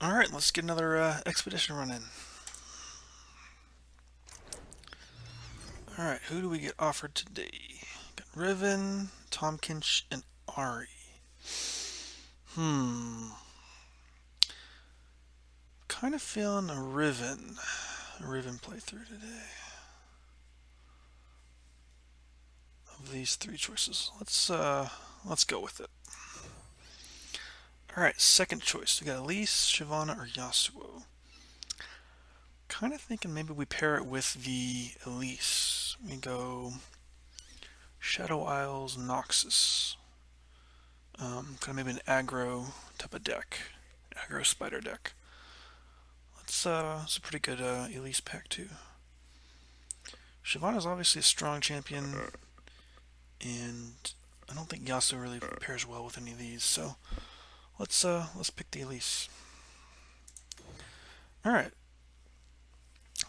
Alright, let's get another expedition run in. Alright, who do we get offered today? Got Riven, Tomkinch, and Ari. Kind of feeling a Riven playthrough today. Of these three choices, let's go with it. Alright, second choice. We got Elise, Shyvana, or Yasuo. Kind of thinking maybe we pair it with the Elise. We go Shadow Isles, Noxus. Kind of maybe an aggro type of deck. Aggro spider deck. It's a pretty good Elise pack too. Shyvana is obviously a strong champion, and I don't think Yasuo really pairs well with any of these. So let's pick the Elise. All right.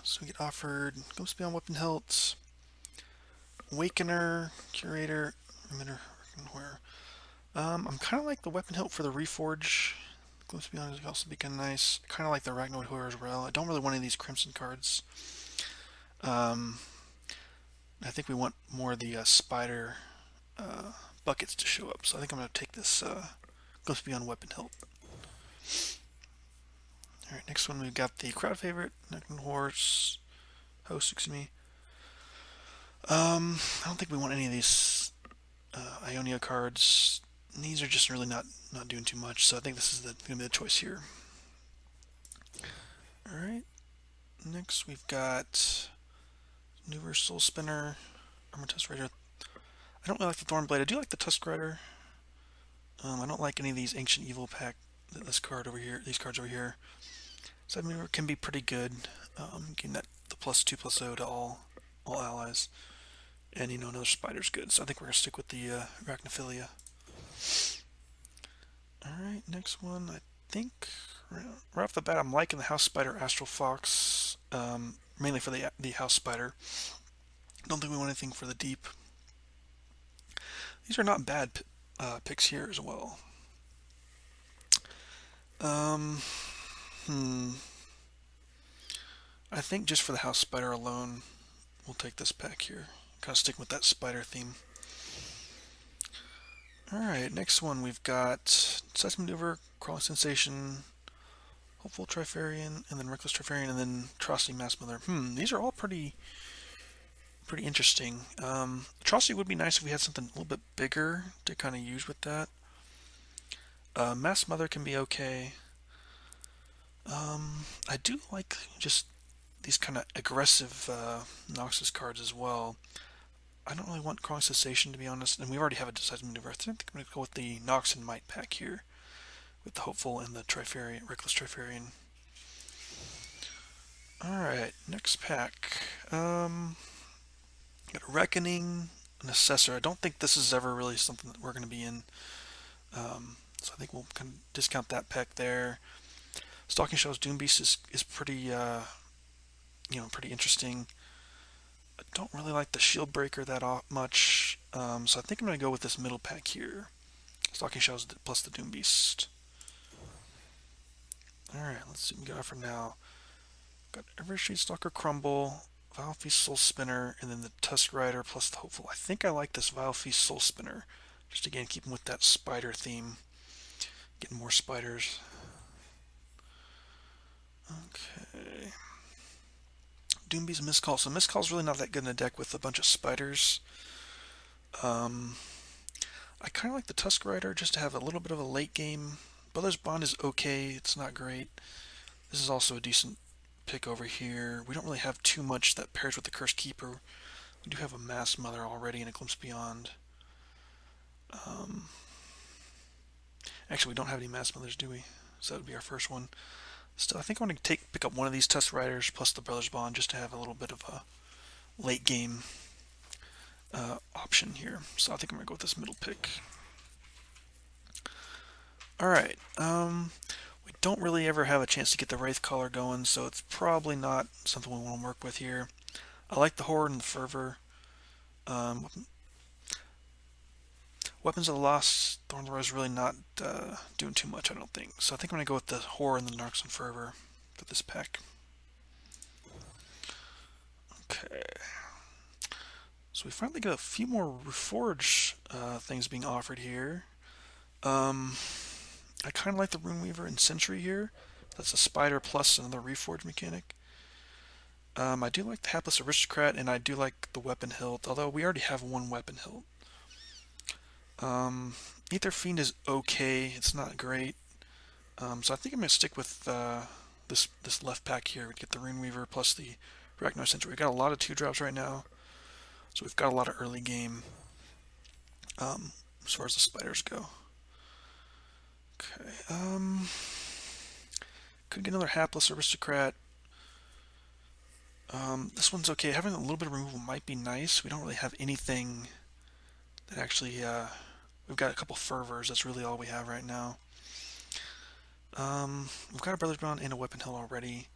So we get offered Ghost Beyond Weapon Hilts, Awakener, Curator, Emitter, where. I'm kind of like the Weapon Hilt for the Reforge. Glimpse Beyond is also be kind of nice. Kind of like the Ragnoid Horror as well. I don't really want any of these Crimson cards. I think we want more of the Spider buckets to show up. So I think I'm going to take this Glimpse Beyond Weapon Hilt. Alright, next one we've got the crowd favorite, Necton Horse, Host, excuse me. I don't think we want any of these Ionia cards. These are just really not doing too much, so I think this is going to be the choice here. Alright, next we've got New Soul Spinner, Armor Tusk Rider. I don't really like the Thornblade. I do like the Tusk Rider. I don't like any of these Ancient Evil pack. This card over here, these cards over here. So I mean, it can be pretty good. Getting that the +2/+0 to all allies, and another spider's good. So I think we're gonna stick with the Arachnophilia. All right, next one. I think right off the bat, I'm liking the House Spider Astral Fox, mainly for the House Spider. Don't think we want anything for the deep. These are not bad picks here as well. I think just for the House Spider alone, we'll take this pack here. Kind of sticking with that spider theme. Alright, next one we've got Decisive Maneuver, Crawling Sensation, Hopeful Trifarian, and then Reckless Trifarian, and then Atrocity Mass Mother. These are all pretty interesting. Atrocity would be nice if we had something a little bit bigger to kind of use with that. Mass Mother can be okay. I do like just these kind of aggressive Noxus cards as well. I don't really want Crawling Cessation, to be honest, and we already have a Decisive Maneuver. I think I'm going to go with the Noxian Might pack here, with the Hopeful and the Trifarian, Reckless Trifarian. Alright, next pack. Got Reckoning, an Assessor. I don't think this is ever really something that we're going to be in, so I think we'll kind of discount that pack there. Stalking Shadows Doom Beast is pretty, pretty interesting. I don't really like the Shield Breaker that much, so I think I'm going to go with this middle pack here. Stalking Shadows plus the Doom Beast. Alright, let's see what we got for now. Got Evershade Stalker Crumble, Vile Feast Soul Spinner, and then the Tusk Rider plus the Hopeful. I think I like this Vile Feast Soul Spinner. Just again, keeping with that spider theme. Getting more spiders. Okay. Doombeast Mistcall. So Mistcall's really not that good in a deck with a bunch of spiders. I kind of like the Tusk Rider just to have a little bit of a late game. Brother's Bond is okay. It's not great. This is also a decent pick over here. We don't really have too much that pairs with the Cursed Keeper. We do have a Mass Mother already and a Glimpse Beyond. Actually, we don't have any Mass Mothers, do we? So that would be our first one. Still, I think I'm going to pick up one of these Tusk Riders plus the Brothers Bond just to have a little bit of a late game option here. So I think I'm going to go with this middle pick. Alright, we don't really ever have a chance to get the Wraith Caller going, so it's probably not something we want to work with here. I like the Horde and the Fervor. Weapon Weapons of the Lost, Thorn Lore is really not doing too much, I don't think. So I think I'm going to go with the Horror and the Noxian Fervor for this pack. Okay. So we finally got a few more Reforge things being offered here. I kind of like the Runeweaver and Sentry here. That's a Spider plus another Reforge mechanic. I do like the Hapless Aristocrat, and I do like the Weapon Hilt, although we already have one Weapon Hilt. Aether Fiend is okay. It's not great. So I think I'm going to stick with this left pack here. We get the Runeweaver plus the Arachno Sentry. We've got a lot of 2-drops right now, so we've got a lot of early game as far as the spiders go. Okay. Could get another Hapless Aristocrat. This one's okay. Having a little bit of removal might be nice. We don't really have anything that actually... we've got a couple Fervors. That's really all we have right now. We've got a Brother's Bond and a Weapon Hill already.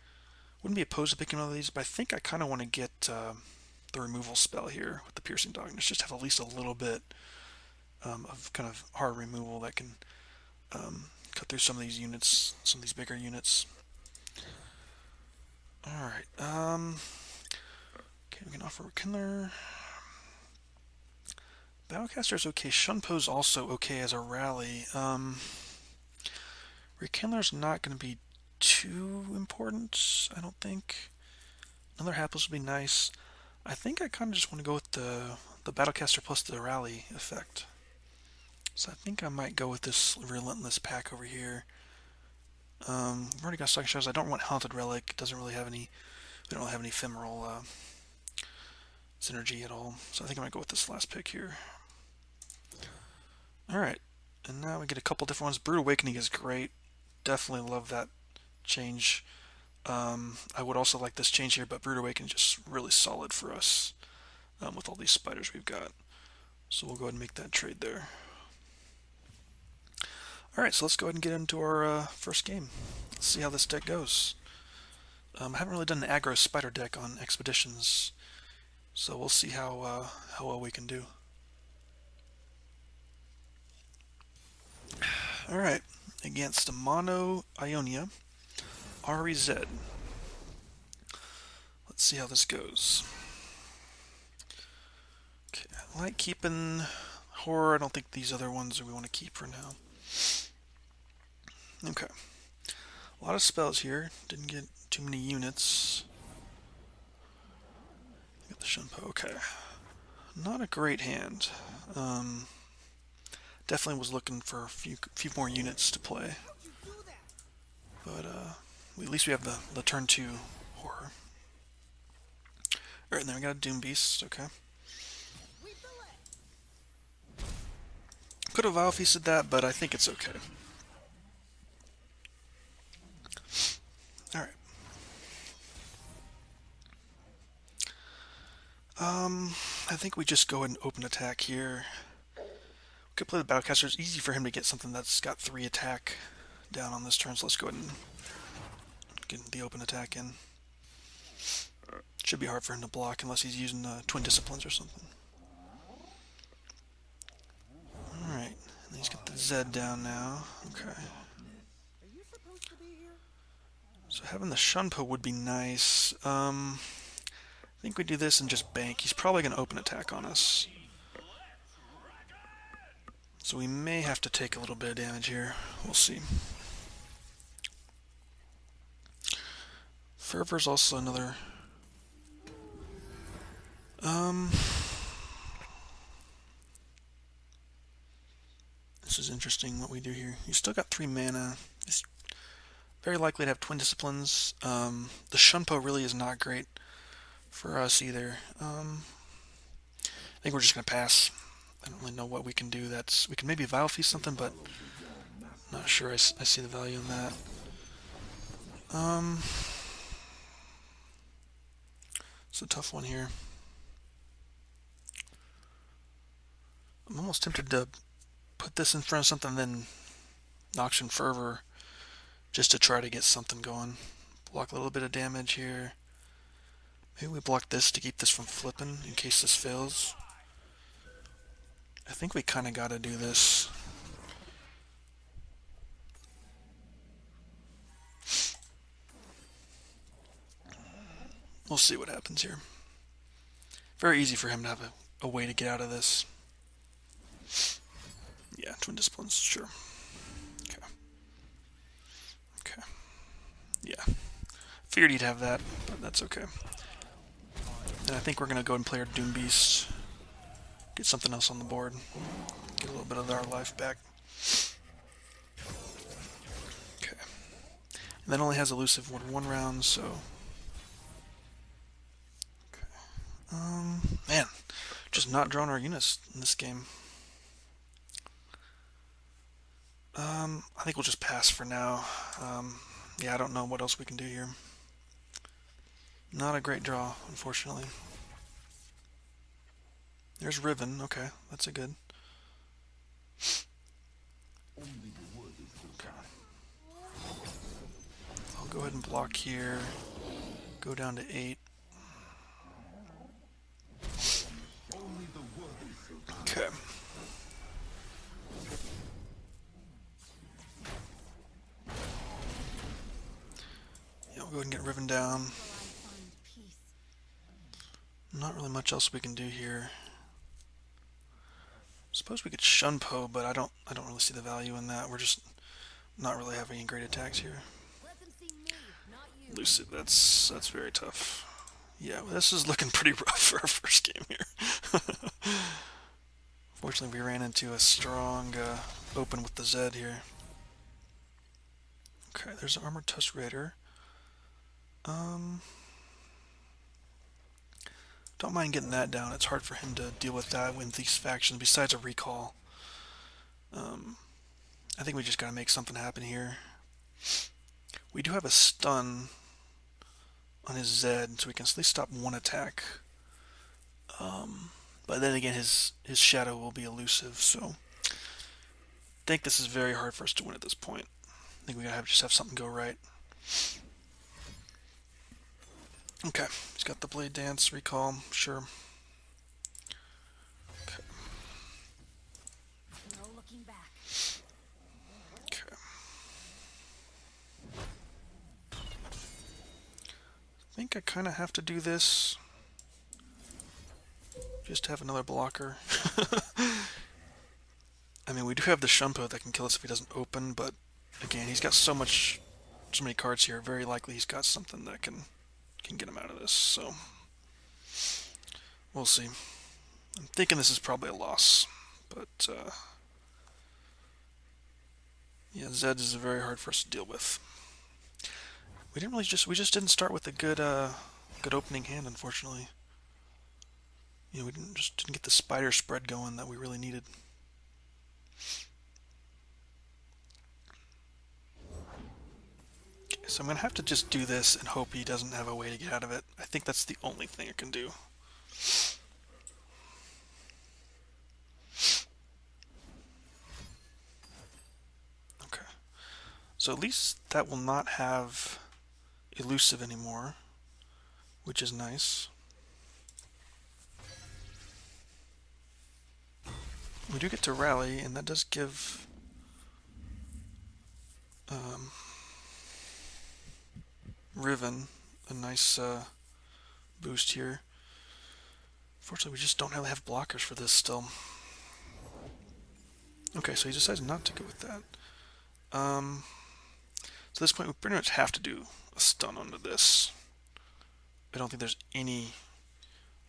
Wouldn't be opposed to picking one of these, but I think I kind of want to get the removal spell here with the Piercing Darkness. Just have at least a little bit of kind of hard removal that can cut through some of these units, some of these bigger units. Alright, okay, we can offer Rekindler. Battlecaster's okay. Shunpo's also okay as a rally. Rekindler's not going to be too important, I don't think. Another Hapless would be nice. I think I kind of just want to go with the Battlecaster plus the rally effect. So I think I might go with this Relentless pack over here. We've already got Sucking Shadows. I don't want Haunted Relic. It doesn't really have any... We don't really have any ephemeral synergy at all. So I think I might go with this last pick here. Alright. And now we get a couple different ones. Brood Awakening is great. Definitely love that change. I would also like this change here, but Brood Awakening is just really solid for us with all these spiders we've got. So we'll go ahead and make that trade there. Alright, so let's go ahead and get into our first game. Let's see how this deck goes. I haven't really done an aggro spider deck on expeditions, so we'll see how well we can do. Alright, against a mono Ionia, REZ. Let's see how this goes. Okay, I like keeping Horror. I don't think these other ones we want to keep for now. Okay. A lot of spells here. Didn't get too many units. Got the Shunpo. Okay. Not a great hand. Definitely was looking for a few more units to play. But at least we have the turn 2 Horror. Alright, and then we got a Doom Beast. Okay. Could have Vile Feasted that, but I think it's okay. Alright. I think we just go ahead and open attack here. We could play the Battlecaster. It's easy for him to get something that's got 3 attack down on this turn, so let's go ahead and get the open attack in. Should be hard for him to block unless he's using Twin Disciplines or something. Alright, and he's got the Z down now. Okay. So having the Shunpo would be nice. I think we do this and just bank. He's probably going to open attack on us. So we may have to take a little bit of damage here. We'll see. Fervor's also another... This is interesting what we do here. He's still got 3 mana. He's very likely to have Twin Disciplines. The Shunpo really is not great for us either. I think we're just going to pass. I don't really know what we can do. We can maybe Vile Feast something, but not sure I see the value in that. It's a tough one here. I'm almost tempted to put this in front of something, then Noxian Fervor, just to try to get something going. Block a little bit of damage here. Maybe we block this to keep this from flipping in case this fails. I think we kind of got to do this. We'll see what happens here. Very easy for him to have a way to get out of this. Yeah, Twin Disciplines, sure. Okay. Okay. Yeah. Figured he'd have that, but that's okay. And I think we're going to go and play our Doom Beast. Get something else on the board. Get a little bit of our life back. Okay. And that only has elusive one round, so... Man, just not drawing our units in this game. I think we'll just pass for now. Yeah, I don't know what else we can do here. Not a great draw, unfortunately. There's Riven. Okay, that's a good. Okay. I'll go ahead and block here. Go down to 8. Okay. Yeah, we'll go ahead and get Riven down. Not really much else we can do here. Suppose we could Shunpo, but I don't really see the value in that. We're just not really having any great attacks here. Lucid, that's very tough. Yeah, well, this is looking pretty rough for our first game here. Fortunately, we ran into a strong open with the Zed here. Okay, there's an Armored Tusk Raider. Don't mind getting that down. It's hard for him to deal with that with these factions, besides a recall. I think we just gotta make something happen here. We do have a stun on his Zed, so we can at least stop one attack. But then again, his shadow will be elusive, so I think this is very hard for us to win at this point. I think we gotta just have something go right. Okay, he's got the Blade Dance, recall, sure. Okay. No looking back. Okay. I think I kind of have to do this. Just to have another blocker. I mean, we do have the Shunpo that can kill us if he doesn't open, but again, he's got so many cards here. Very likely he's got something that can get him out of this. So we'll see. I'm thinking this is probably a loss, but yeah, Zed is very hard for us to deal with. We just didn't start with a good opening hand, unfortunately. You know, we didn't get the spider spread going that we really needed. Okay, so I'm gonna have to just do this and hope he doesn't have a way to get out of it. I think that's the only thing I can do. Okay, so at least that will not have elusive anymore, which is nice. We do get to rally, and that does give Riven a nice boost here. Fortunately, we just don't really have blockers for this still. Okay, so he decides not to go with that. So at this point, we pretty much have to do a stun onto this. I don't think there's any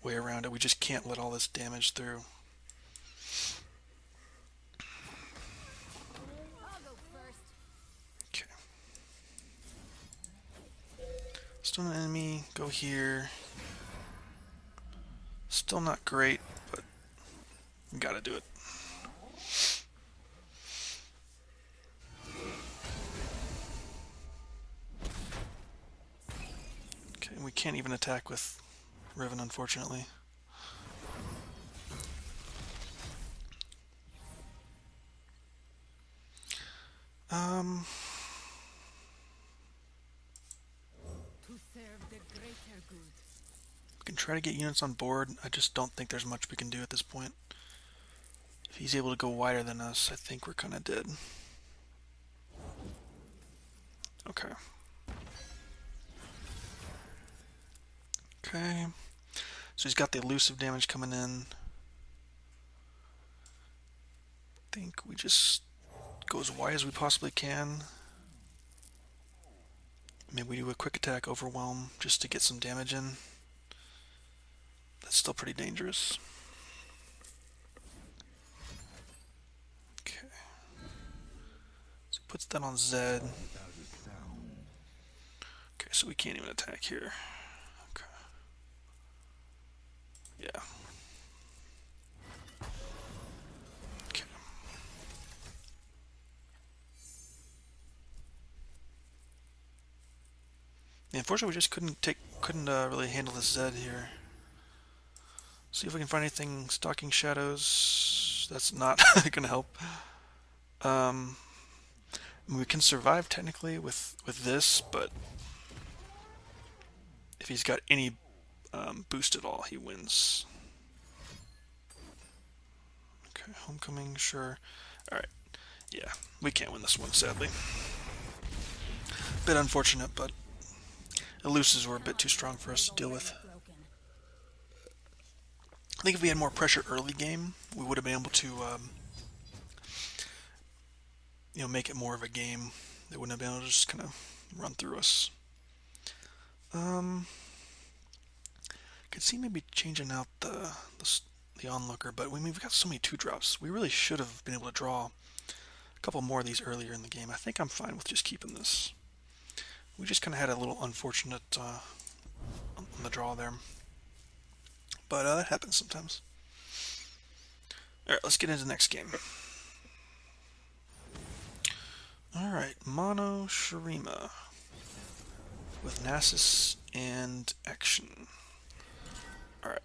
way around it. We just can't let all this damage through. Okay. Stun an enemy, go here. Still not great, but we gotta do it. Okay, we can't even attack with Riven, unfortunately. We can try to get units on board. I just don't think there's much we can do at this point. If he's able to go wider than us, I think we're kind of dead. Okay. Okay. So he's got the elusive damage coming in. I think we just go as wide as we possibly can. Maybe we do a quick attack overwhelm just to get some damage in. That's still pretty dangerous. Okay. So he puts that on Zed. Okay, so we can't even attack here. Okay. Yeah. Okay. Yeah, unfortunately, we just couldn't really handle this Zed here. See if we can find anything stalking shadows. That's not gonna help. We can survive technically with this, but if he's got any boost at all, he wins. Okay, homecoming, sure. Alright, yeah, we can't win this one, sadly. Bit unfortunate, but elusives were a bit too strong for us to deal with. I think if we had more pressure early game, we would have been able to, make it more of a game. They wouldn't have been able to just kind of run through us. Could see maybe changing out the onlooker, but we've got so many 2-drops. We really should have been able to draw a couple more of these earlier in the game. I think I'm fine with just keeping this. We just kind of had a little unfortunate on the draw there. But that happens sometimes. Alright, let's get into the next game. Alright, Mono Shurima with Nasus and Action. Alright.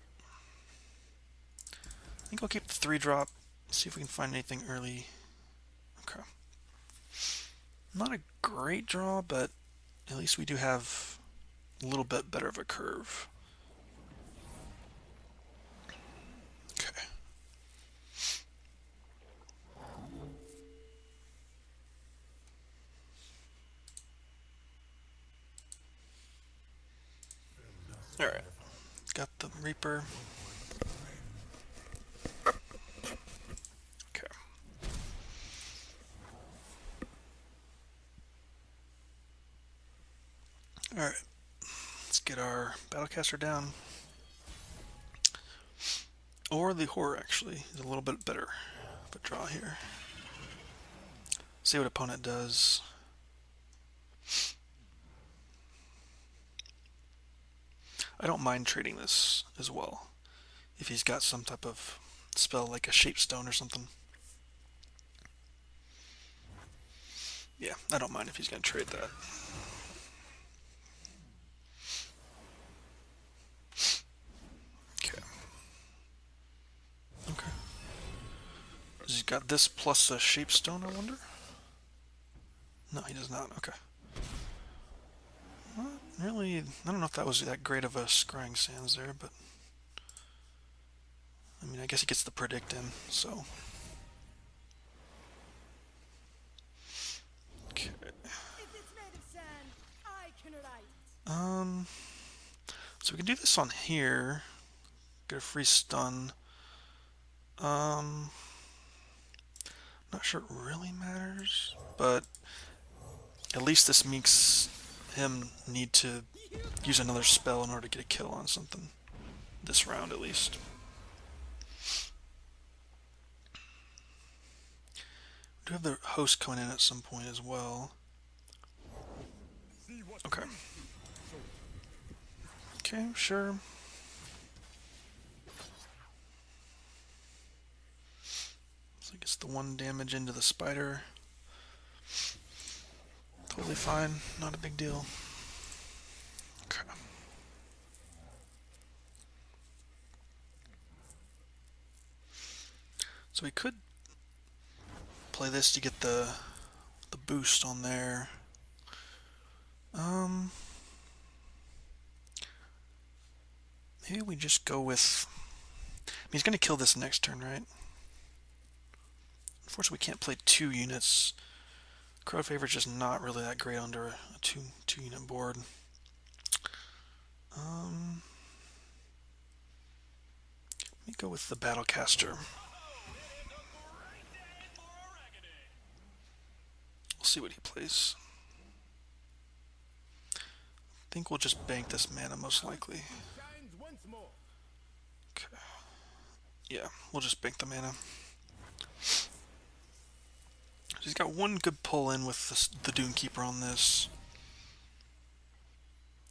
I think I'll keep the 3-drop, see if we can find anything early. Okay. Not a great draw, but at least we do have a little bit better of a curve. Okay. Alright. Got the Reaper. Okay. Alright. Let's get our Battlecaster down. Or the Horror, actually, is a little bit better of a draw here. See what opponent does. I don't mind trading this as well. If he's got some type of spell like a Shapestone or something. Yeah, I don't mind if he's going to trade that. Okay. Okay. He's got this plus a Shapestone, I wonder? No, he does not. Okay. Well, really, I don't know if that was that great of a Scrying Sands there, but I mean, I guess he gets the predict in, so. Okay. So we can do this on here. Get a free stun. Not sure it really matters, but at least this makes him need to use another spell in order to get a kill on something. This round, at least. We do have the host coming in at some point as well. Okay. Okay, sure. So it gets the 1 damage into the spider. Totally fine, not a big deal. Okay. So we could play this to get the boost on there. Maybe we just go with... I mean, he's going to kill this next turn, right? Unfortunately, we can't play 2 units. Crowd Favor is just not really that great under a two unit board. Let me go with the Battlecaster. We'll see what he plays. I think we'll just bank this mana most likely. Okay. Yeah, we'll just bank the mana. He's got one good pull in with the Dunekeeper on this.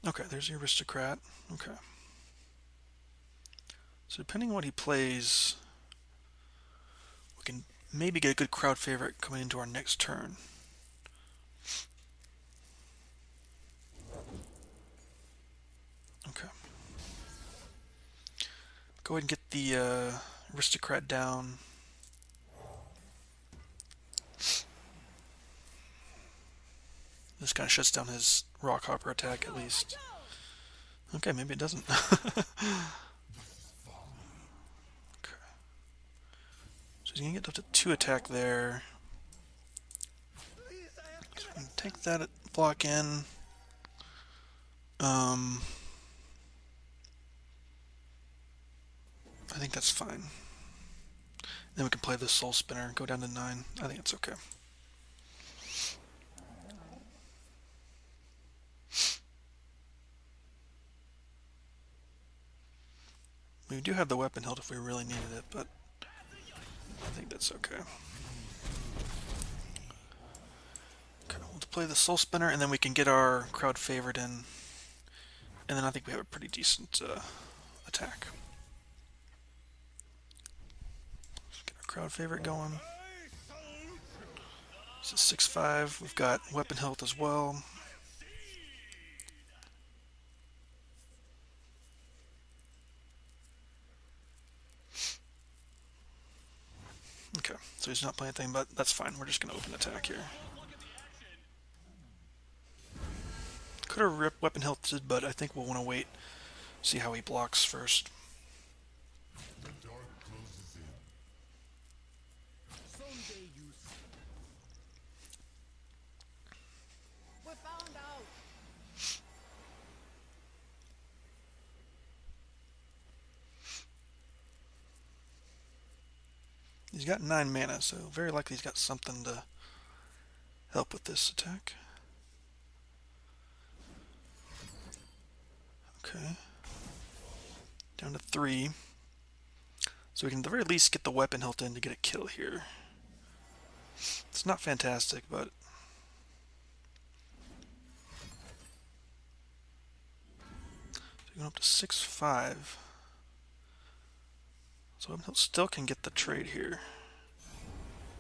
Okay, there's the Aristocrat. Okay. So depending on what he plays, we can maybe get a good crowd favorite coming into our next turn. Okay. Go ahead and get the Aristocrat down. This kind of shuts down his Rockhopper attack at least. Okay, maybe it doesn't. Okay. So he's going to get up to 2 attack there. So we can take that block in. I think that's fine. Then we can play the Soul Spinner, go down to 9. I think it's okay. We do have the weapon hilt if we really needed it, but I think that's okay. Okay, we'll play the Soul Spinner, and then we can get our crowd favorite in. And then I think we have a pretty decent attack. Let's get our crowd favorite going. It's a 6/5. We've got weapon hilt as well. Okay, so he's not playing anything, but that's fine. We're just going to open attack here. Could have weapon hilted, but I think we'll want to wait, see how he blocks first. He's got 9 mana, so very likely he's got something to help with this attack. Okay. Down to 3. So we can at the very least get the weapon hilt in to get a kill here. It's not fantastic, but... So going up to 6/5. So weapon hilt still can get the trade here.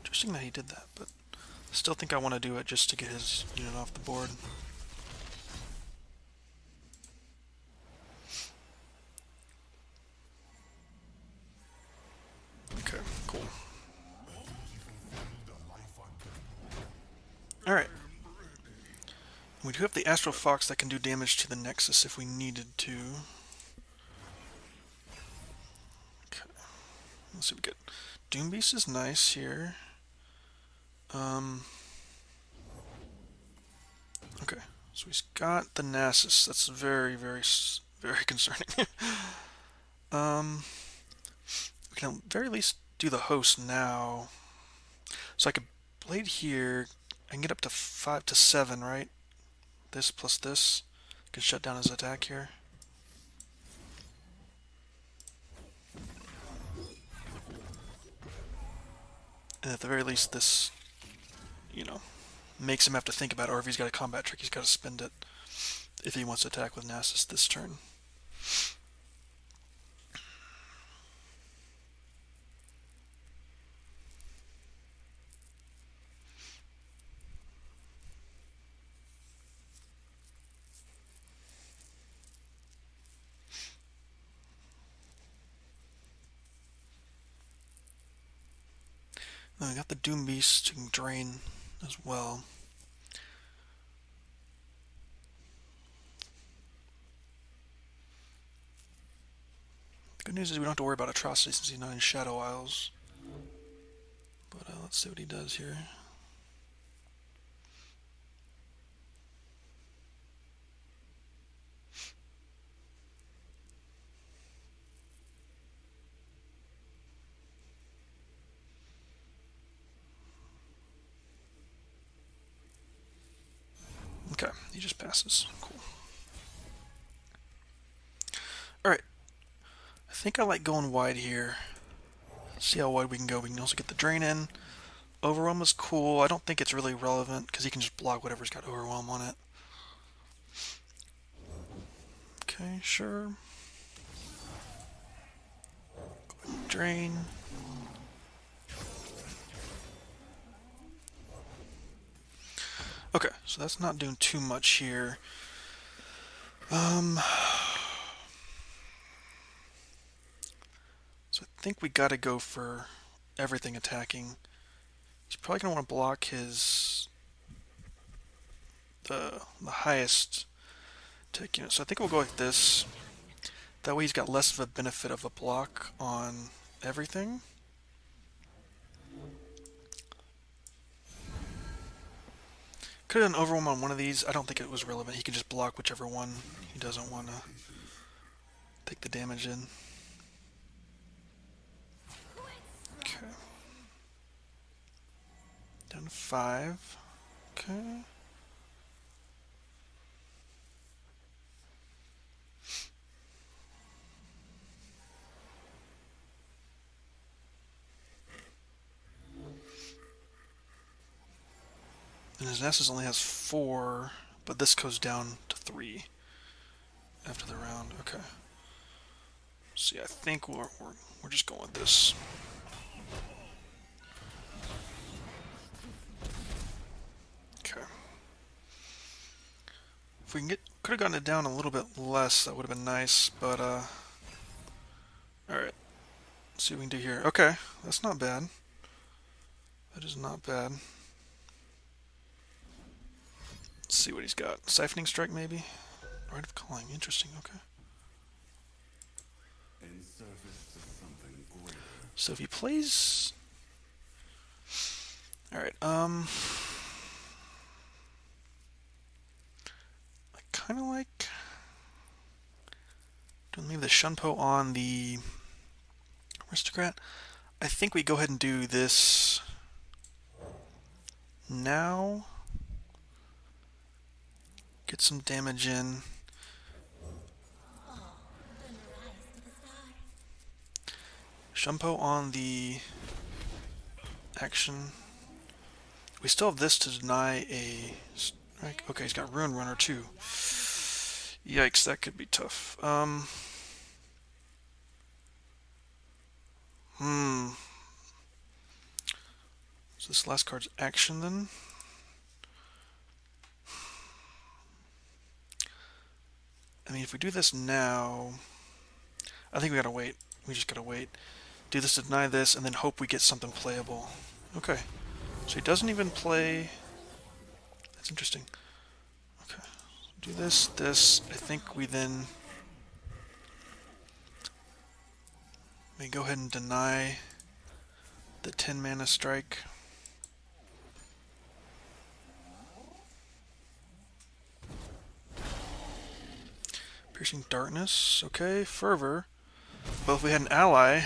Interesting that he did that, but I still think I want to do it just to get his unit off the board. Okay, cool. Alright. We do have the Astral Fox that can do damage to the Nexus if we needed to. Okay. Let's see what we get. Doom Beast is nice here. Okay, so he's got the Nasus. That's very, very, very concerning. We can at the very least do the host now. So I could blade here. I can get up to 5 to 7, right? This plus this can shut down his attack here. And at the very least, this, you know, makes him have to think about it, or if he's got a combat trick, he's got to spend it if he wants to attack with Nasus this turn. I got the Doom Beast to drain as well. The good news is we don't have to worry about Atrocity since he's not in Shadow Isles. But let's see what he does here. Okay, he just passes. Cool. Alright. I think I like going wide here. See how wide we can go. We can also get the drain in. Overwhelm is cool. I don't think it's really relevant because he can just block whatever's got overwhelm on it. Okay, sure. Drain. Okay, so that's not doing too much here. So I think we gotta go for everything attacking. He's probably gonna want to block his the highest tech unit. So I think we'll go like this. That way he's got less of a benefit of a block on everything. Could have done overwhelm on one of these. I don't think it was relevant. He can just block whichever one he doesn't want to take the damage in. Okay. Down to 5. Okay. And his Nessus only has 4, but this goes down to 3 after the round. Okay. See, I think we're just going with this. Okay. If we can could have gotten it down a little bit less, that would have been nice, but alright. Let's see what we can do here. Okay, that's not bad. That is not bad. Let's see what he's got. Siphoning Strike, maybe? Rite of Calling. Interesting, okay. So if he plays... Alright, I kind of like... Don't leave the Shunpo on the Aristocrat. I think we go ahead and do this now. Get some damage in. Shunpo on the action. We still have this to deny a strike. Okay, he's got Rune Runner too. Yikes, that could be tough. So this last card's action then. I mean, if we do this now, I think we gotta wait. We just gotta wait. Do this to deny this, and then hope we get something playable. Okay. So he doesn't even play... That's interesting. Okay. Do this, this. I think we then... may go ahead and deny the 10 mana strike. Piercing Darkness, okay. Fervor. Well, if we had an ally,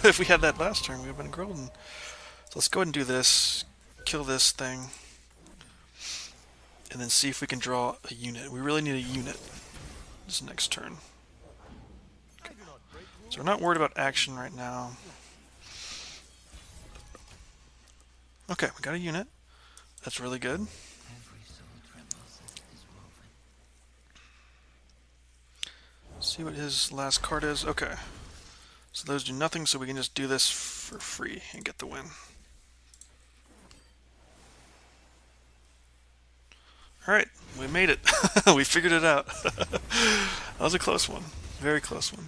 if we had that last turn, we would have been golden. So let's go ahead and do this. Kill this thing. And then see if we can draw a unit. We really need a unit this next turn. Okay. So we're not worried about action right now. Okay, we got a unit. That's really good. See what his last card is. Okay. So those do nothing, so we can just do this for free and get the win. Alright, we made it. We figured it out. That was a close one. Very close one.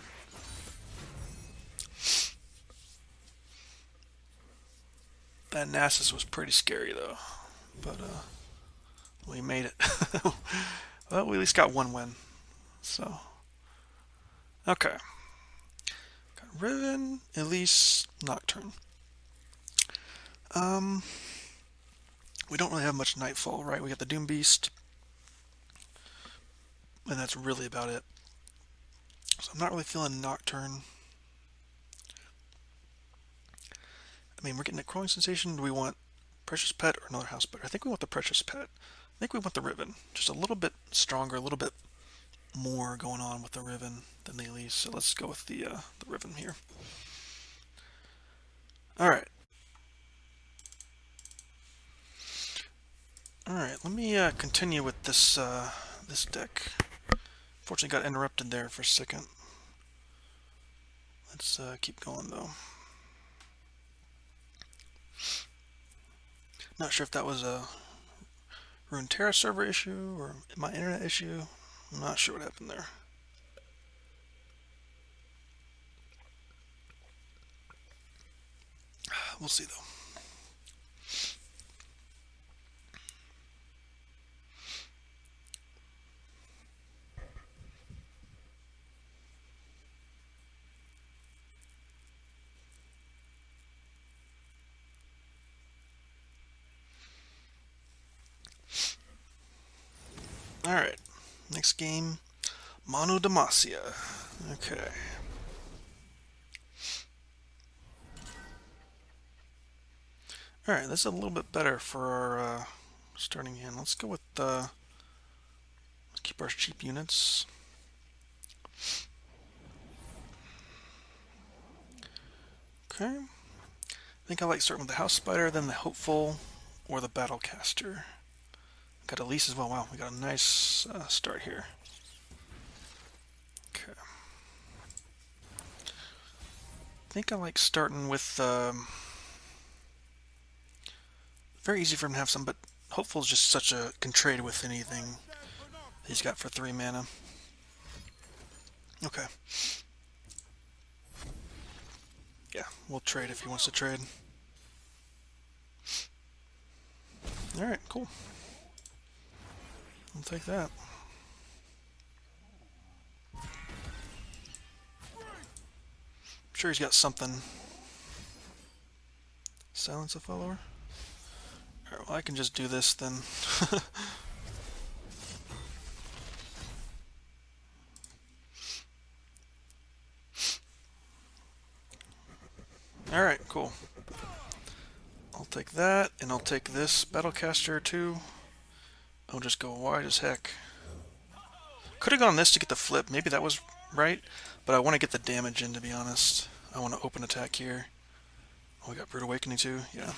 That Nasus was pretty scary though. But we made it. Well, we at least got one win. So okay. Got Riven, Elise, Nocturne. Um, we don't really have much Nightfall, right? We got the Doom Beast, and that's really about it. So I'm not really feeling Nocturne. I mean, we're getting a Crawling Sensation. Do we want Precious Pet or another House Spider? I think we want the Precious Pet. I think we want the Riven. Just a little bit stronger, a little bit more going on with the Riven than the Elise. So let's go with the Riven here. Alright. Alright, let me continue with this this deck. Fortunately got interrupted there for a second. Let's keep going though. Not sure if that was a Runeterra server issue or my internet issue. I'm not sure what happened there. We'll see though. Alright, next game, Mono Demacia. Okay. Alright, this is a little bit better for our starting hand. Let's go with let's keep our cheap units. Okay. I think I like starting with the House Spider, then the Hopeful, or the Battlecaster. Got Elise as well. Wow, we got a nice start here. Okay. I think I like starting with very easy for him to have some, but Hopeful is just such a can trade with anything he's got for 3 mana. Okay. Yeah, we'll trade if he wants to trade. Alright, cool. I'll take that. I'm sure he's got something. Silence a follower? Alright, well I can just do this then. Alright, cool. I'll take that, and I'll take this Battlecaster too. I'll just go wide as heck. Could have gone this to get the flip. Maybe that was right, but I want to get the damage in, to be honest. I want to open attack here. Oh, we got Brute Awakening too? Yeah.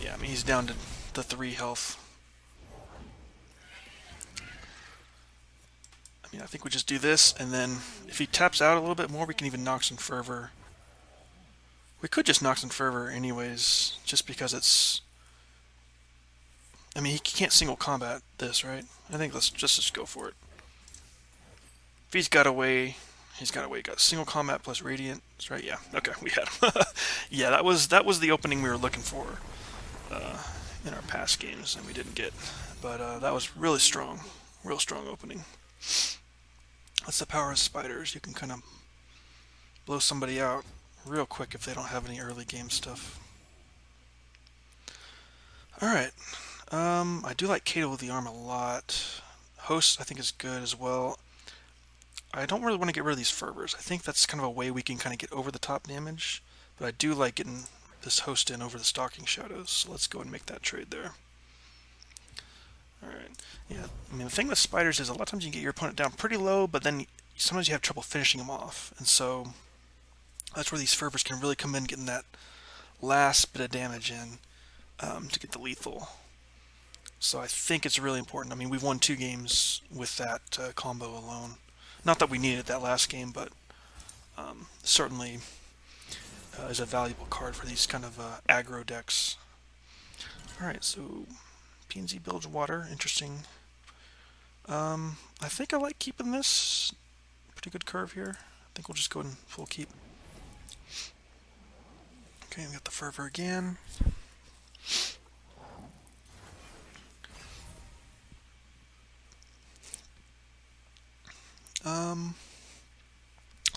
Yeah, I mean, he's down to the 3 health. I mean, I think we just do this, and then if he taps out a little bit more, we can even Noxian Fervor. We could just Noxian Fervor anyways, just because it's... I mean, he can't single combat this, right? I think let's just go for it. If he's got away, he's got away. Got single combat plus Radiant. That's right, yeah. Okay, we had him. Yeah, that was the opening we were looking for in our past games, and we didn't get. But that was really strong. Real strong opening. That's the power of spiders. You can kind of blow somebody out real quick if they don't have any early game stuff. Alright. I do like Kato with the arm a lot. Host, I think, is good as well. I don't really want to get rid of these fervors. I think that's kind of a way we can kind of get over the top damage. But I do like getting this host in over the Stalking Shadows. So let's go and make that trade there. Alright. Yeah, I mean, the thing with spiders is a lot of times you can get your opponent down pretty low, but then sometimes you have trouble finishing them off. And so that's where these fervors can really come in, getting that last bit of damage in to get the lethal. So I think it's really important. I mean, we've won 2 games with that combo alone. Not that we needed that last game, but certainly is a valuable card for these kind of aggro decks. Alright, so PNZ Bilge Water, interesting. I think I like keeping this. Pretty good curve here. I think we'll just go in full keep. Okay, we got the Fervor again.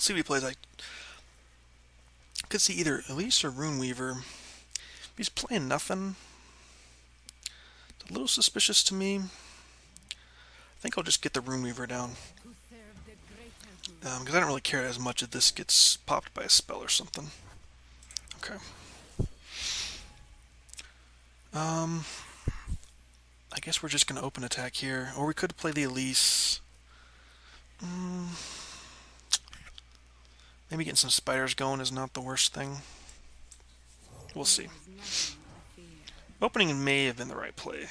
see what he plays. I could see either Elise or Runeweaver. If he's playing nothing, it's a little suspicious to me. I think I'll just get the Runeweaver down. Because I don't really care as much if this gets popped by a spell or something. Okay. I guess we're just going to open attack here. Or we could play the Elise. Maybe getting some spiders going is not the worst thing. We'll see. Opening may have been the right play.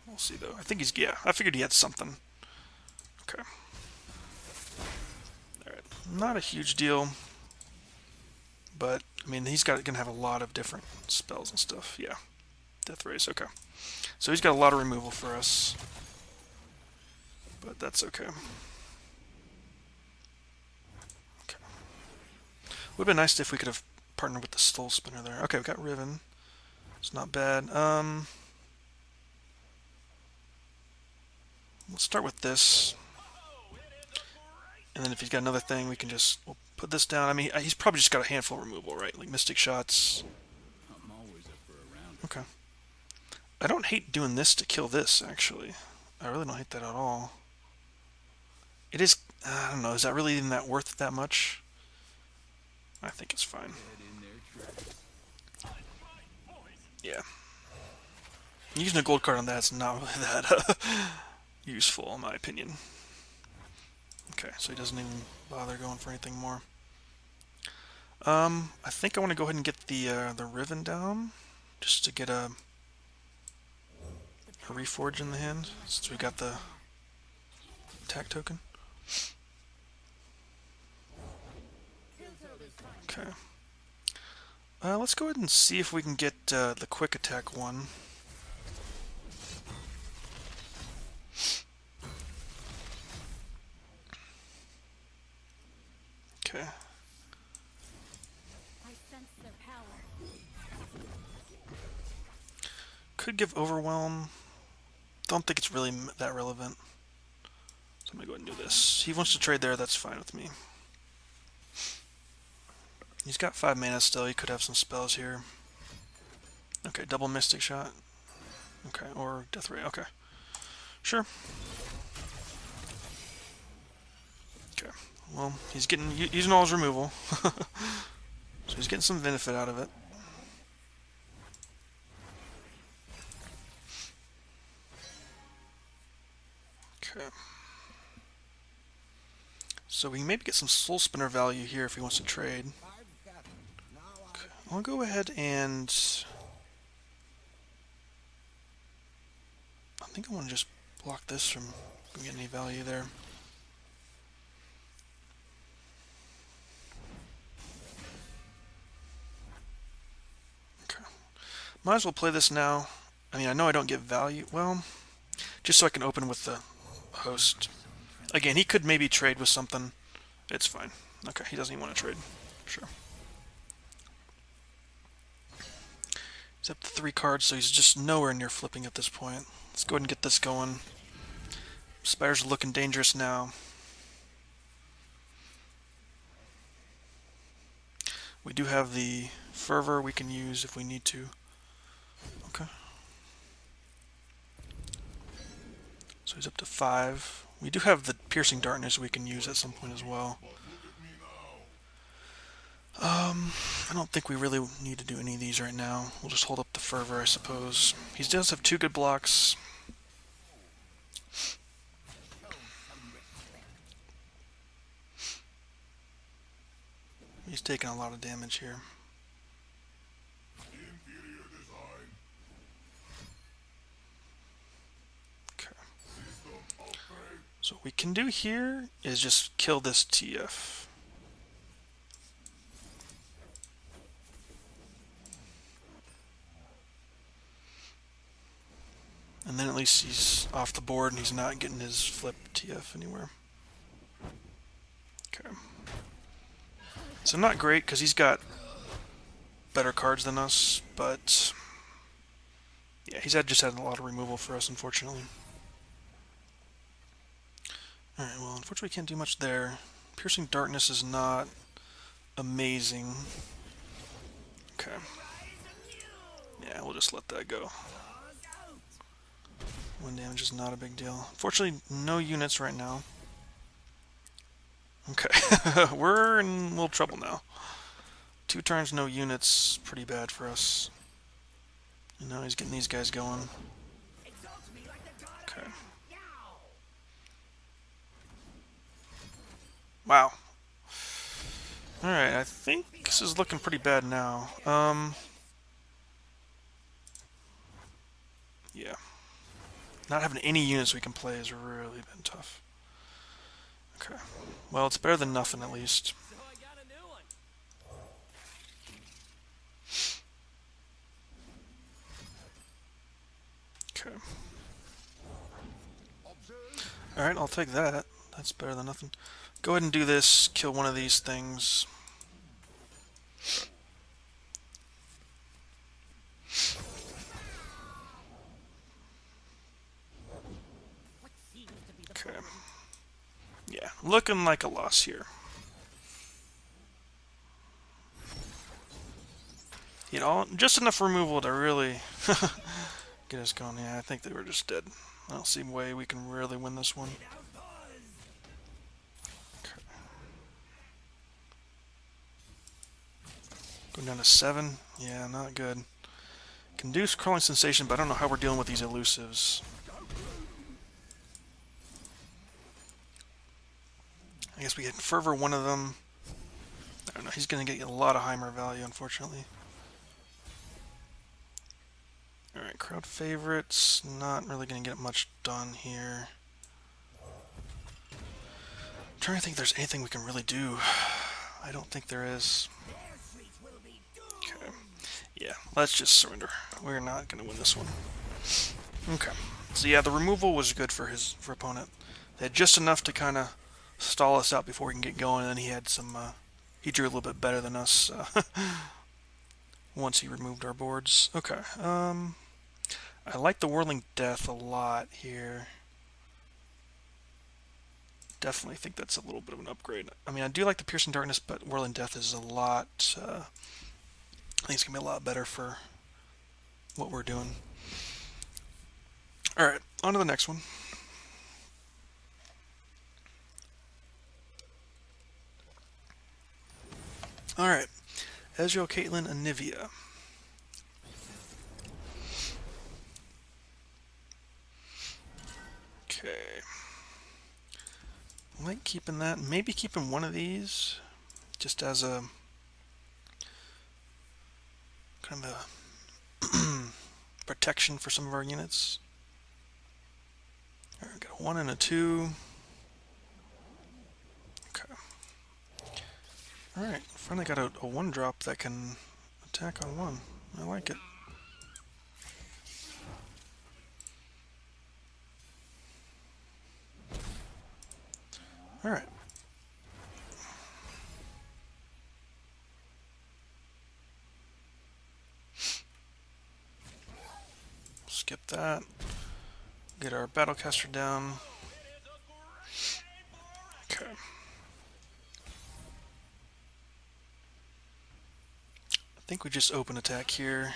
We'll see, though. I think he's... Yeah, I figured he had something. Okay. Alright. Not a huge deal. But, I mean, he's going to have a lot of different spells and stuff. Yeah. Death Race, okay. So he's got a lot of removal for us. But that's okay. Okay. Would have been nice if we could have partnered with the Soul Spinner there. Okay, we've got Riven. It's not bad. Let's start with this. And then if he's got another thing, we can just we'll put this down. I mean, he's probably just got a handful of removal, right? Like Mystic Shots. Okay. I don't hate doing this to kill this, actually. I really don't hate that at all. It is... I don't know, is that really even that worth it that much? I think it's fine. Yeah. Using a gold card on that's not really that useful, in my opinion. Okay, so he doesn't even bother going for anything more. I think I want to go ahead and get the Riven down, just to get a Reforge in the hand, since we got the attack token. Okay. Let's go ahead and see if we can get the quick attack one. Okay. Could give Overwhelm. Don't think it's really that relevant. So I'm going to go ahead and do this. He wants to trade there, that's fine with me. He's got 5 mana still, he could have some spells here. Okay, double Mystic Shot. Okay, or Death Ray, okay. Sure. Okay, well, he's using all his removal. So he's getting some benefit out of it. Okay. So we can maybe get some Soul Spinner value here if he wants to trade. Okay. I'll go ahead and... I think I want to just block this from getting any value there. Okay. Might as well play this now. I mean, I know I don't get value. Well, just so I can open with the host. Again, he could maybe trade with something. It's fine. Okay, he doesn't even want to trade. Sure. He's up to 3 cards, so he's just nowhere near flipping at this point. Let's go ahead and get this going. Spiders are looking dangerous now. We do have the Fervor we can use if we need to. Okay. So he's up to 5. We do have the Piercing Darkness we can use at some point as well. I don't think we really need to do any of these right now. We'll just hold up the Fervor, I suppose. He does have 2 good blocks. He's taking a lot of damage here. Okay. So what we can do here is just kill this TF. And then at least he's off the board and he's not getting his flip TF anywhere. Okay. So not great because he's got better cards than us, but yeah, he's just had a lot of removal for us, unfortunately. Alright, well, unfortunately we can't do much there. Piercing Darkness is not amazing. Okay. Yeah, we'll just let that go. 1 damage is not a big deal. Fortunately, no units right now. Okay, we're in a little trouble now. 2 turns, no units, pretty bad for us. And now he's getting these guys going. Okay. Wow. Alright, I think this is looking pretty bad now. Yeah. Not having any units we can play has really been tough. Okay. Well, it's better than nothing at least. Okay. Alright, I'll take that. That's better than nothing. Go ahead and do this. Kill one of these things. Okay. Yeah, looking like a loss here. You know, just enough removal to really get us going. Yeah, I think they were just dead. I don't see a way we can really win this one. Okay. Going down to 7. Yeah, not good. Can do Crawling Sensation, but I don't know how we're dealing with these elusives. I guess we get Fervor one of them. I don't know, he's going to get a lot of Heimer value, unfortunately. Alright, crowd favorites. Not really going to get much done here. I'm trying to think if there's anything we can really do. I don't think there is. Okay. Yeah, let's just surrender. We're not going to win this one. Okay. So yeah, the removal was good for opponent. They had just enough to kind of stall us out before we can get going, and then he had some... he drew a little bit better than us once he removed our boards. Okay. I like the Whirling Death a lot here. Definitely think that's a little bit of an upgrade. I mean, I do like the Piercing Darkness, but Whirling Death is a lot... I think it's going to be a lot better for what we're doing. Alright, on to the next one. Alright, Ezreal, Caitlyn, Anivia. Okay. I like keeping that. Maybe keeping one of these just as a kind of a protection for some of our units. Alright, got a 1 and a 2. Okay. Alright, finally got a 1-drop that can attack on 1. I like it. Alright. Skip that. Get our Battlecaster down. Okay. I think we just open attack here.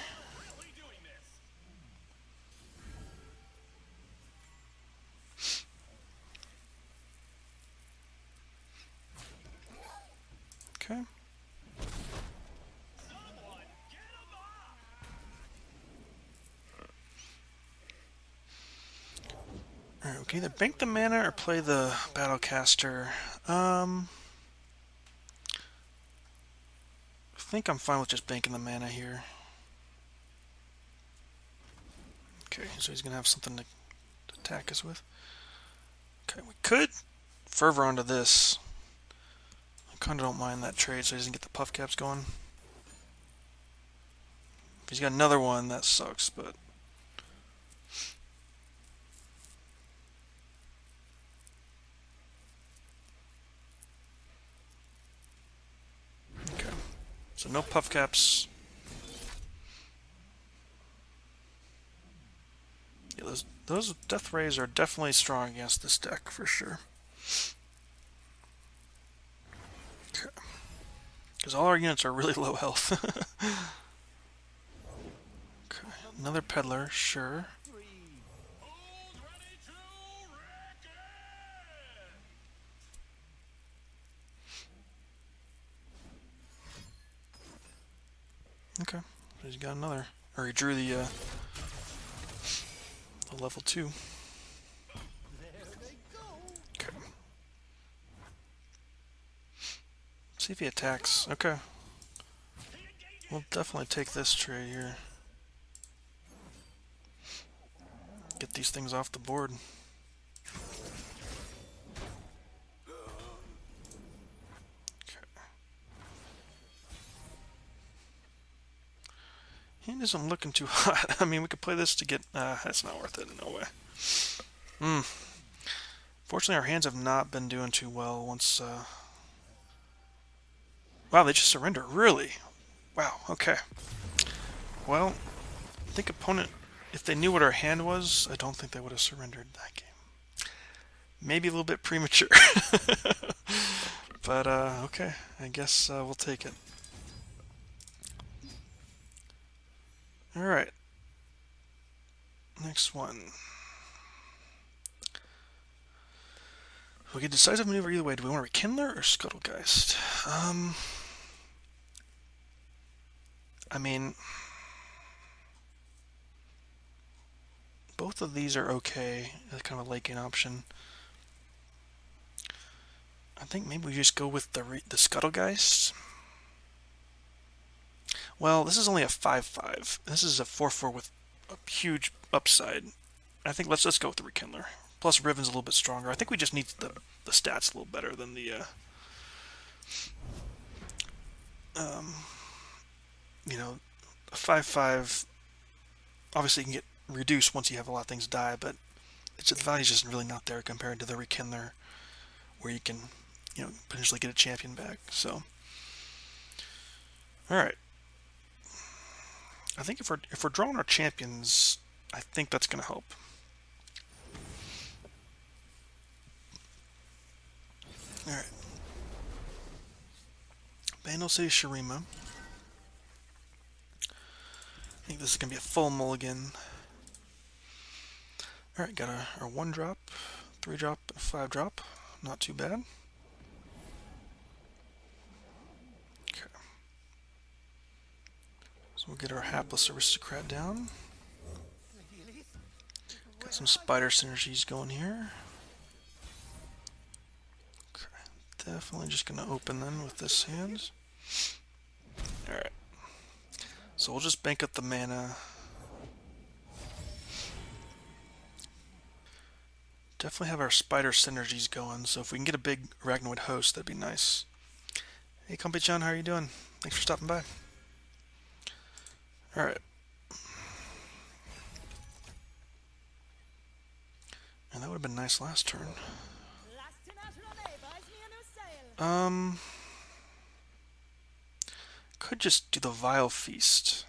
Okay. Alright, we can either bank the mana or play the Battlecaster. I think I'm fine with just banking the mana here. Okay, so he's going to have something to attack us with. Okay, we could Fervor onto this. I kind of don't mind that trade so he doesn't get the puff caps going. If he's got another one, that sucks, but... Okay, so no puff caps. Yeah, those death rays are definitely strong against this deck, for sure. Because all our units are really low health. Okay, another peddler, sure. Okay, so he's got another. Or he drew the level 2. Okay. See if he attacks. Okay. We'll definitely take this trade here. Get these things off the board. He isn't looking too hot. I mean, we could play this to get... that's not worth it. No way. Fortunately, our hands have not been doing too well once... Wow, they just surrender. Really? Wow, okay. Well, I think opponent... If they knew what our hand was, I don't think they would have surrendered that game. Maybe a little bit premature. But, okay. I guess we'll take it. Alright. Next one. We get decisive maneuver either way. Do we want Rekindler or Scuttlegeist? I mean... Both of these are okay. That's kind of a late game option. I think maybe we just go with the Scuttlegeist. Well, this is only a 5/5. This is a 4/4 with a huge upside. I think let's go with the Rekindler. Plus Riven's a little bit stronger. I think we just need the stats a little better than the you know, a 5/5. Obviously you can get reduced once you have a lot of things die, but the value's just really not there compared to the Rekindler, where you can, you know, potentially get a champion back. So, all right. I think if we're drawing our champions, I think that's going to help. All right. Bandle City Shurima. I think this is going to be a full mulligan. Alright, got our 1-drop, 3-drop, and 5-drop. Not too bad. Okay. So we'll get our Hapless Aristocrat down. Got some spider synergies going here. Okay. Definitely just going to open then with this hand. Alright. So we'll just bank up the mana. Definitely have our spider synergies going, so if we can get a big Arachnoid host, that'd be nice. Hey, Kumpy-chan, how are you doing? Thanks for stopping by. Alright. And that would have been nice last turn. Could just do the Vile Feast.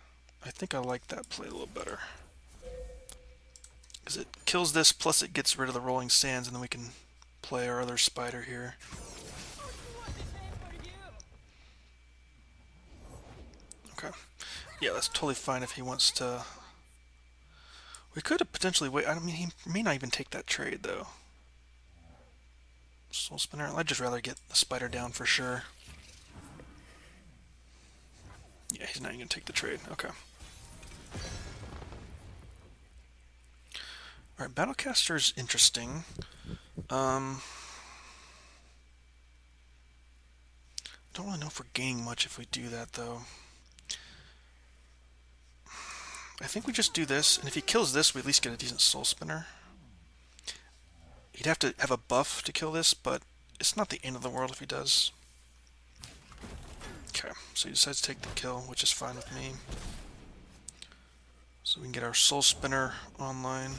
I think I like that play a little better. Because it kills this, plus it gets rid of the Rolling Sands, and then we can play our other spider here. Okay. Yeah, that's totally fine if he wants to... We could have potentially wait. I mean, he may not even take that trade, though. Soul Spinner. I'd just rather get the spider down for sure. Yeah, he's not even going to take the trade. Okay. Alright, Battlecaster's interesting. Don't really know if we're gaining much if we do that, though. I think we just do this, and if he kills this, we at least get a decent Soul Spinner. He'd have to have a buff to kill this, but it's not the end of the world if he does. Okay, so he decides to take the kill, which is fine with me. So we can get our Soul Spinner online.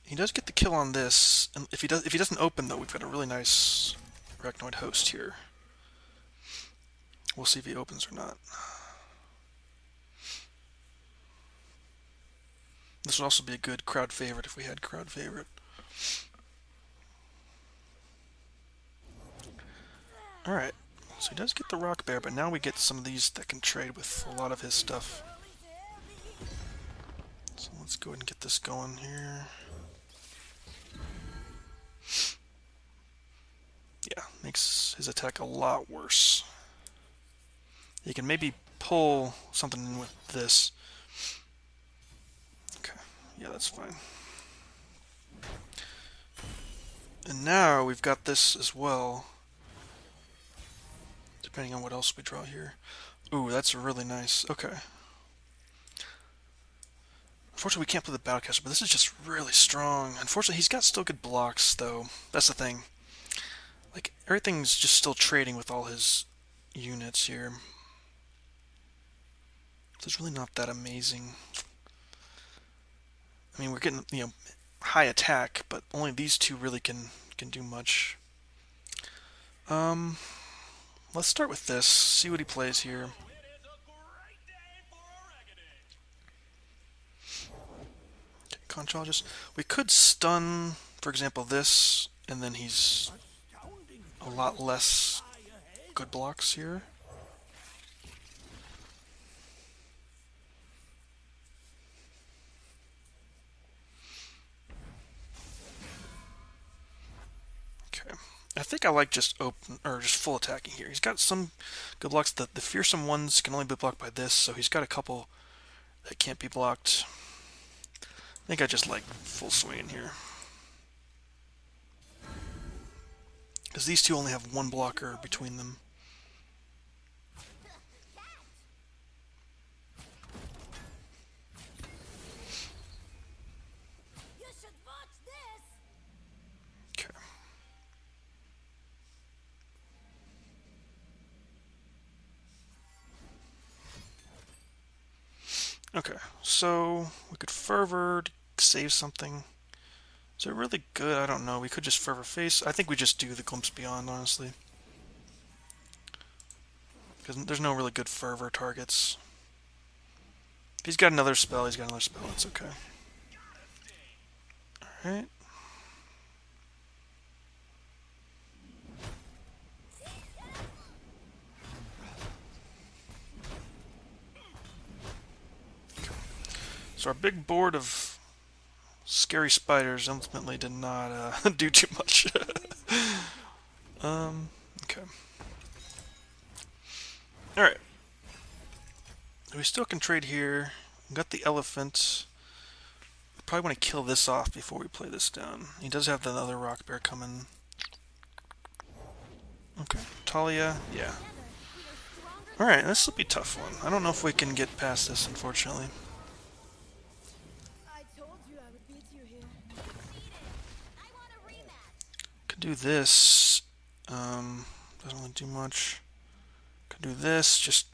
He does get the kill on this, and if he doesn't open though, we've got a really nice Arachnoid host here. We'll see if he opens or not. This would also be a good crowd favorite if we had crowd favorite. Alright, so he does get the rock bear, but now we get some of these that can trade with a lot of his stuff. So let's go ahead and get this going here. Yeah, makes his attack a lot worse. You can maybe pull something in with this. Okay, yeah, that's fine. And now we've got this as well. Depending on what else we draw here. Ooh, that's really nice. Okay. Unfortunately, we can't play the Battlecaster, but this is just really strong. Unfortunately, he's got still good blocks, though. That's the thing. Like, everything's just still trading with all his units here. So it's really not that amazing. I mean, we're getting, high attack, but only these two really can do much. Let's start with this. See what he plays here. Okay, Conchologist. We could stun, for example, this, and then he's a lot less good blocks here. Okay. I think I like just open or just full attacking here. He's got some good blocks. The fearsome ones can only be blocked by this, so he's got a couple that can't be blocked. I think I just like full swing here. Because these two only have one blocker between them. Okay. Okay, so we could Fervor to save something. Is it really good? I don't know. We could just Fervor face. I think we just do the Glimpse Beyond, honestly. Because there's no really good Fervor targets. If he's got another spell, he's got another spell. It's okay. Alright. So our big board of scary spiders ultimately did not do too much. Okay. Alright. We still can trade here. We've got the elephant. Probably want to kill this off before we play this down. He does have the other rock bear coming. Okay. Talia, yeah. Alright, this will be a tough one. I don't know if we can get past this, unfortunately. Could do this. Doesn't really do much. Could do this. Just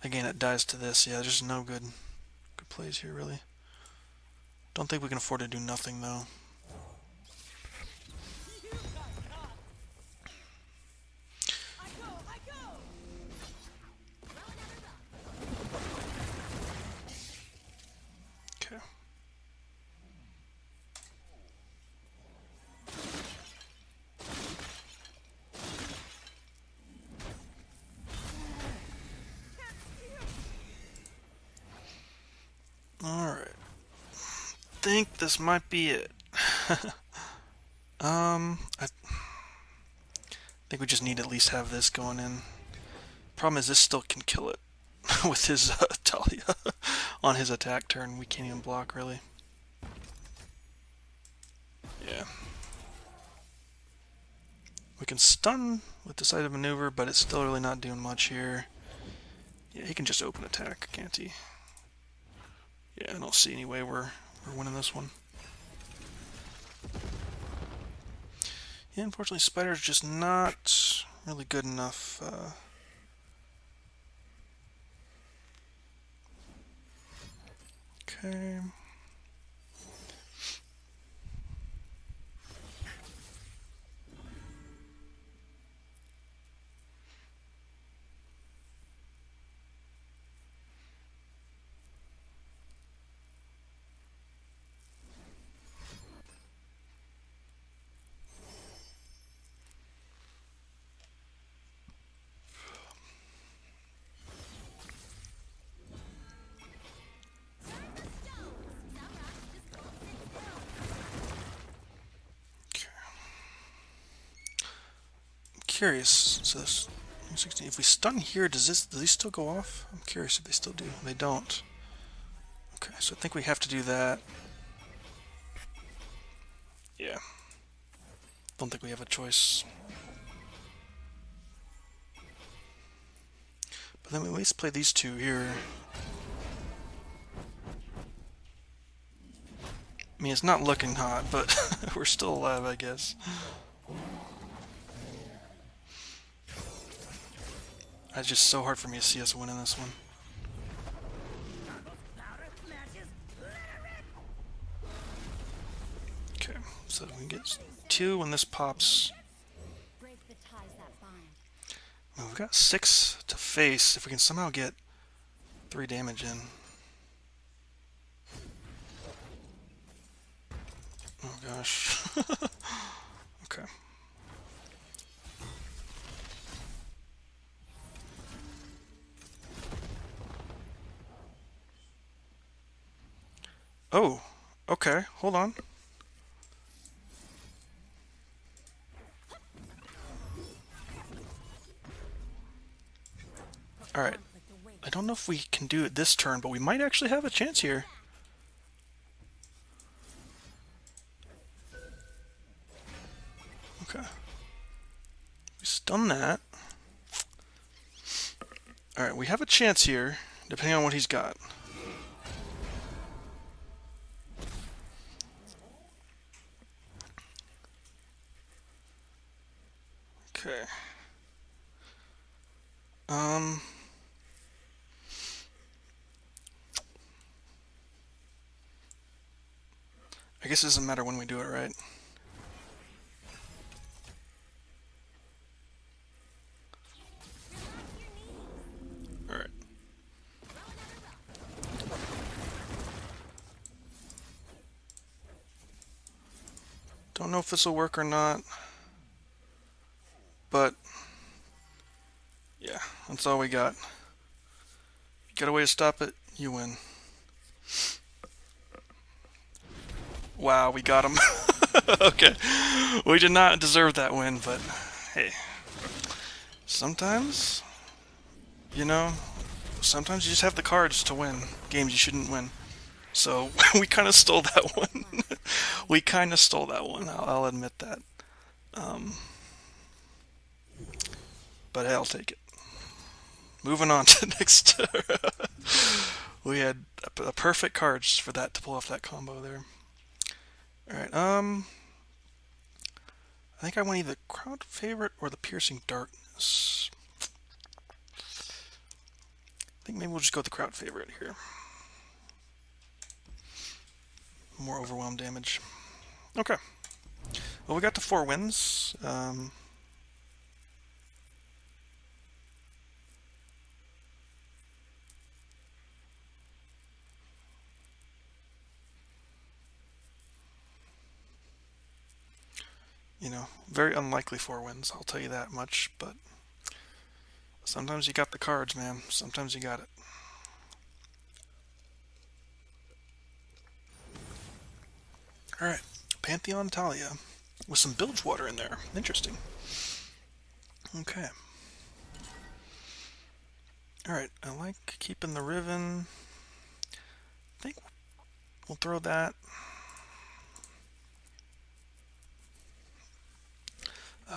again, it dies to this. Yeah, there's no good plays here, really. Don't think we can afford to do nothing, though. Okay. Alright. Think this might be it. I think we just need to at least have this going in. Problem is, this still can kill it with his Talia on his attack turn. We can't even block, really. Yeah. We can stun with decisive maneuver, but it's still really not doing much here. Yeah, he can just open attack, can't he? Yeah, I don't see any way we're winning this one. Yeah, unfortunately, Spider's just not really good enough. Okay. curious. So this 16. If we stun here, does these still go off? I'm curious if they still do. They don't. Okay, so I think we have to do that. Yeah. Don't think we have a choice. But then we at least play these two here. I mean, it's not looking hot, but we're still alive, I guess. It's just so hard for me to see us winning this one. Okay, so we get 2 when this pops. I mean, we've got 6 to face if we can somehow get 3 damage in. Oh gosh. Okay. Oh, okay, hold on. Alright. I don't know if we can do it this turn, but we might actually have a chance here. Okay. We stun that. Alright, we have a chance here, depending on what he's got. Okay. I guess it doesn't matter when we do it, right? Alright. Don't know if this will work or not. But yeah, that's all we got. If you got a way to stop it, you win. Wow, we got him. Okay. We did not deserve that win, but hey. Sometimes, you know, sometimes you just have the cards to win games you shouldn't win. So we kind of stole that one. We kind of stole that one. I'll admit that. But hey, I'll take it. Moving on to next. We had a perfect cards for that to pull off that combo there. Alright, I think I want either crowd favorite or the piercing darkness. I think maybe we'll just go with the crowd favorite here. More overwhelm damage. Okay. Well, we got to 4 wins. You know, very unlikely 4 wins, I'll tell you that much, but sometimes you got the cards, man. Sometimes you got it. Alright, Pantheon Talia, with some bilge water in there. Interesting. Okay. Alright, I like keeping the Riven. I think we'll throw that.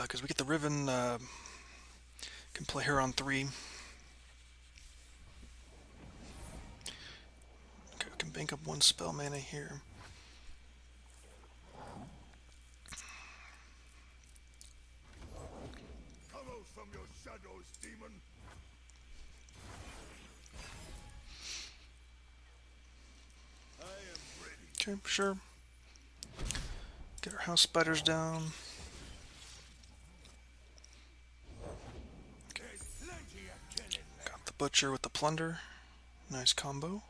Because we get the Riven, can play her on 3. Okay, we can bank up 1 spell mana here. Come out from your shadows, demon. I am ready. Okay, sure. Get our house spiders down. Got the butcher with the plunder. Nice combo.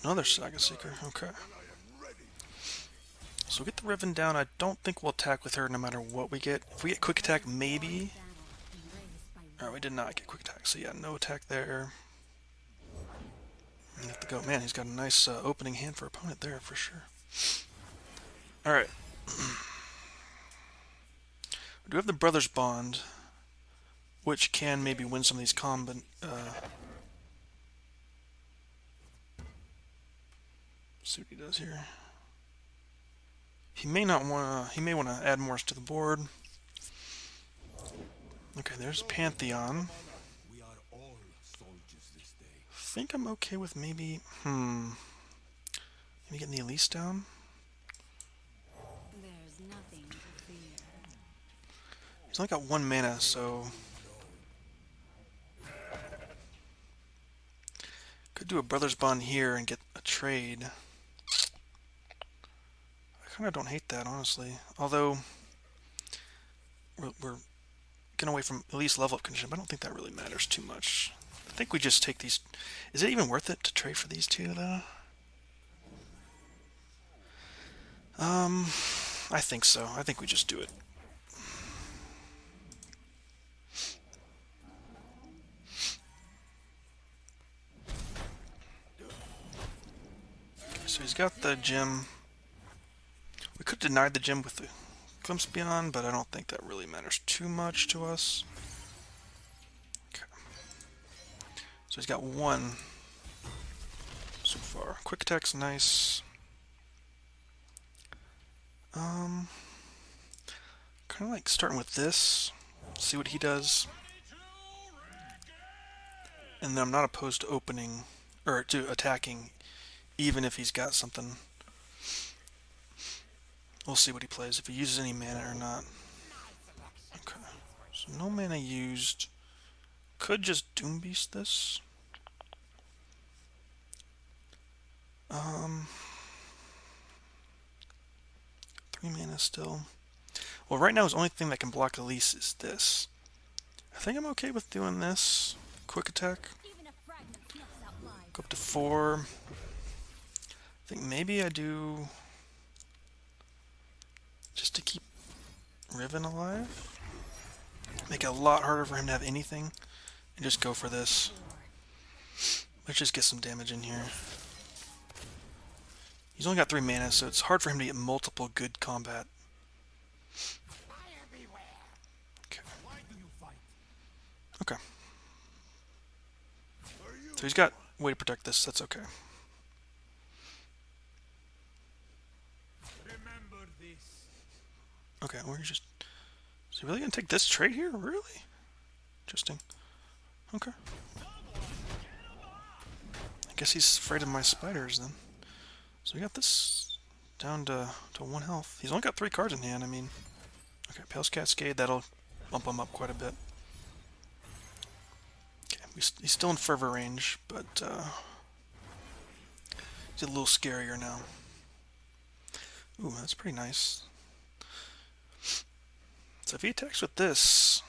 Another Saga Seeker. Okay. So we get the Riven down. I don't think we'll attack with her no matter what we get. If we get quick attack, maybe. Alright, we did not get quick attack. So yeah, no attack there. We have to go. Man, he's got a nice opening hand for opponent there for sure. Alright. I do have the Brothers Bond, which can maybe win some of these combat. See what he does here. He may not want to. He may want to add more to the board. Okay, there's Pantheon. We are all soldiers this day. I think I'm okay with maybe. Maybe getting the Elise down. There's nothing to fear. He's only got 1 mana, so could do a Brothers Bond here and get a trade. I kind of don't hate that, honestly. Although we're getting away from Elise level up condition, but I don't think that really matters too much. I think we just take these. Is it even worth it to trade for these two, though? I think so. I think we just do it. Okay, so he's got the gem. We could deny the gem with the Glimpse Beyond, but I don't think that really matters too much to us. Okay. So he's got 1 so far. Quick attack's nice. Kind of like starting with this, see what he does. And then I'm not opposed to opening, or to attacking, even if he's got something. We'll see what he plays, if he uses any mana or not. Okay, so no mana used. Could just Doom Beast this. 3 mana still. Well, right now his only thing that can block Elise is this. I think I'm okay with doing this. Quick attack. Go up to 4. I think maybe I do just to keep Riven alive. Make it a lot harder for him to have anything. And just go for this. Let's just get some damage in here. He's only got 3 mana, so it's hard for him to get multiple good combat. Okay. Okay. So he's got a way to protect this, that's okay. Remember this. Okay, we're just... Is he really gonna take this trade here? Really? Interesting. Okay. I guess he's afraid of my spiders then. So we got this down to 1 health. He's only got 3 cards in hand, I mean. Okay, Pale's Cascade, that'll bump him up quite a bit. Okay, he's still in Fervor range, but he's a little scarier now. Ooh, that's pretty nice. So if he attacks with this,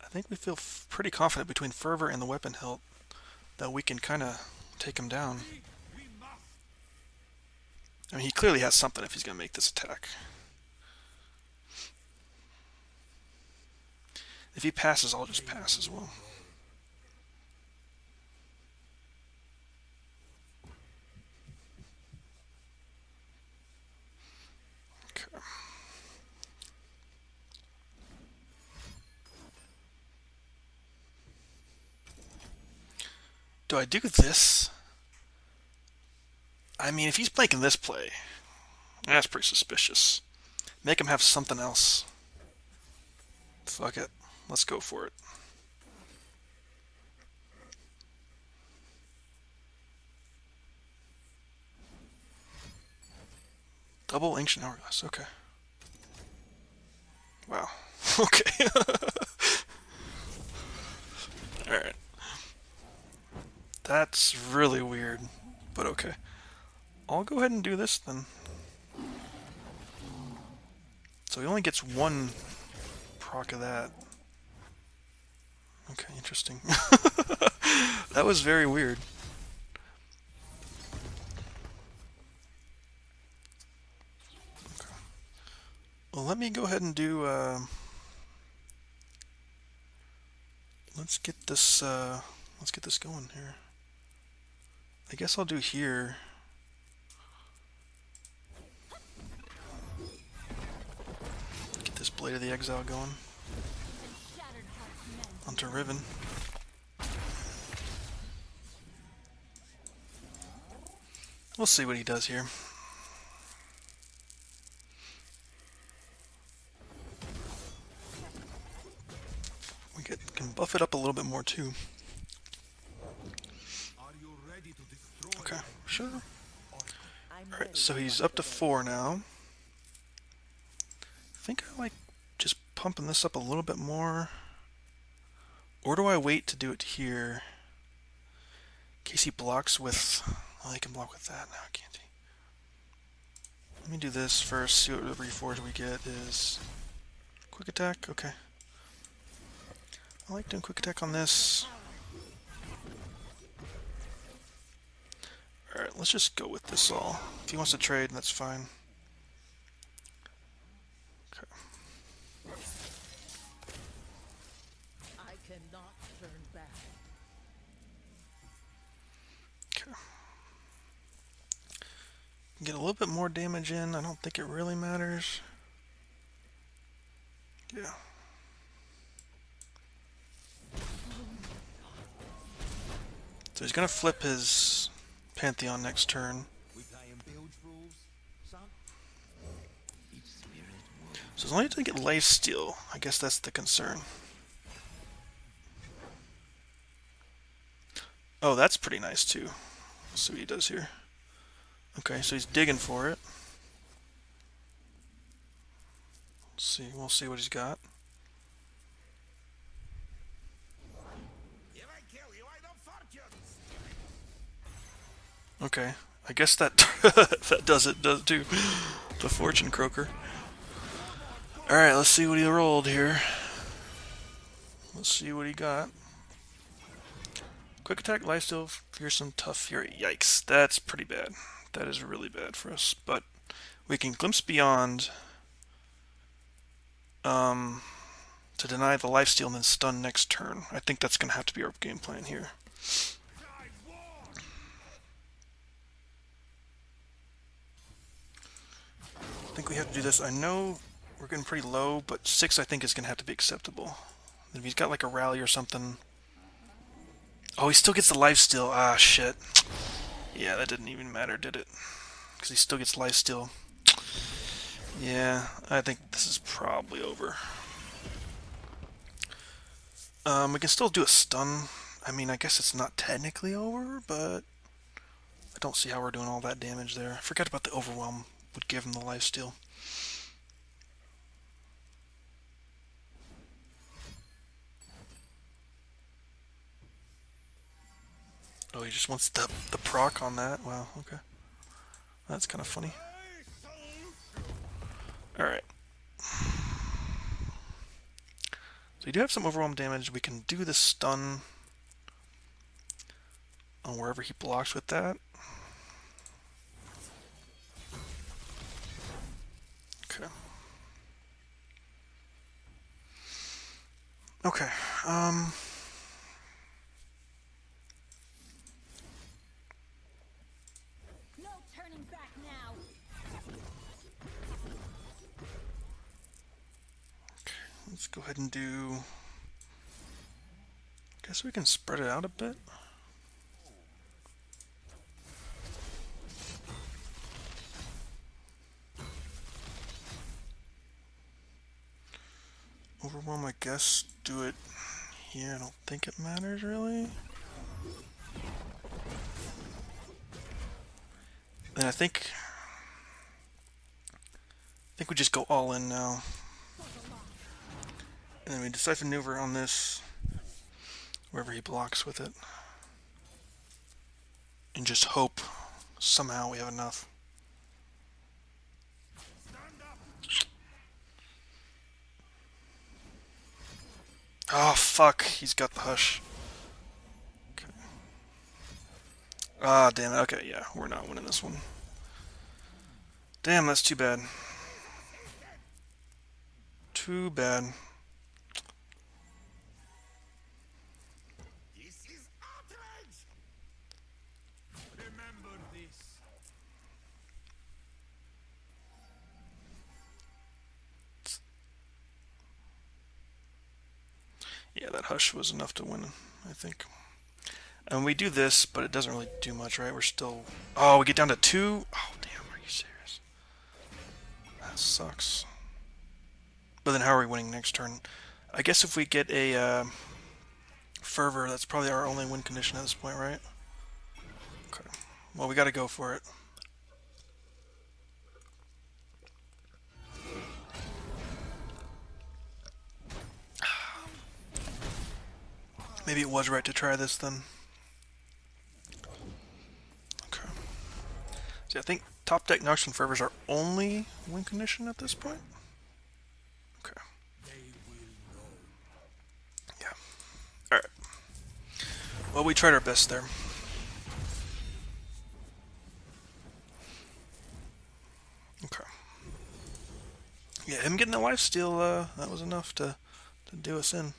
I think we feel pretty confident between Fervor and the weapon hilt that we can kind of take him down. I mean, he clearly has something if he's going to make this attack. If he passes, I'll just pass as well. Okay. Do I do this? I mean, if he's making this play, that's pretty suspicious. Make him have something else. Fuck it. Let's go for it. Double Ancient Hourglass. Okay. Wow. Okay. Alright. That's really weird, but okay. I'll go ahead and do this then. So he only gets 1 proc of that. Okay, interesting. That was very weird. Okay. Well, let me go ahead and do... let's get this going here. I guess I'll do here. Blade of the Exile going onto Riven. We'll see what he does here. Can buff it up a little bit more too. Okay, sure. Alright, so he's up to 4 now. I think I like just pumping this up a little bit more. Or do I wait to do it here? In case he blocks with... Well, he can block with that now, can't he? Let me do this first, see what the Reforge we get is... Quick attack? Okay. I like doing quick attack on this. Alright, let's just go with this all. If he wants to trade, that's fine. Okay. I cannot turn back. Okay. Get a little bit more damage in. I don't think it really matters. Yeah. So he's gonna flip his Pantheon next turn. So as long as he doesn't get lifesteal, I guess that's the concern. Oh, that's pretty nice too. Let's see what he does here. Okay, so he's digging for it. Let's see, we'll see what he's got. Okay, I guess that that does it too. The Fortune Croaker. Alright, let's see what he rolled here. Let's see what he got. Quick attack, lifesteal, fearsome, tough fury. Yikes, that's pretty bad. That is really bad for us. But we can glimpse beyond to deny the lifesteal and then stun next turn. I think that's going to have to be our game plan here. I think we have to do this. I know we're getting pretty low, but 6 I think is going to have to be acceptable. If he's got like a rally or something... Oh, he still gets the lifesteal. Ah, shit. Yeah, that didn't even matter, did it? Because he still gets lifesteal. Yeah, I think this is probably over. We can still do a stun. I mean, I guess it's not technically over, but I don't see how we're doing all that damage there. I forgot about the overwhelm would give him the lifesteal. Oh, he just wants the proc on that? Wow, okay. That's kind of funny. Alright. So we do have some overwhelm damage. We can do the stun on wherever he blocks with that. Okay. Okay. No turning back now. Okay, let's go ahead and do... Guess we can spread it out a bit. Overwhelm, I guess, do it here. I don't think it matters, really. Then I think we just go all in now. And then we decipher maneuver on this, wherever he blocks with it. And just hope somehow we have enough. Oh, fuck. He's got the hush. Okay. Ah, damn it. Okay, yeah. We're not winning this one. Damn, that's too bad. Too bad. This is outrage! Remember this. Yeah, that hush was enough to win, I think. And we do this, but it doesn't really do much, right? We're still... Oh, we get down to 2? Oh, damn, are you serious? That sucks. But then how are we winning next turn? I guess if we get a Fervor, that's probably our only win condition at this point, right? Okay. Well, we gotta go for it. Maybe it was right to try this then. Okay. See, I think top deck Noxian Fervor is our only win condition at this point. Okay. Yeah. Alright. Well, we tried our best there. Okay. Yeah, him getting a lifesteal, that was enough to do us in.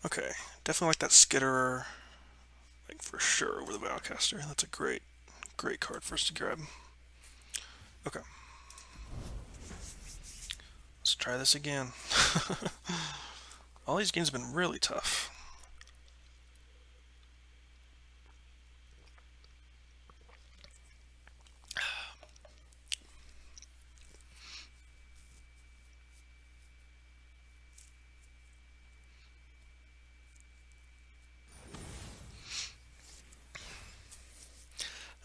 Okay. Definitely like that Skitterer, like for sure, over the Valcaster. That's a great card for us to grab. Okay. Let's try this again. All these games have been really tough.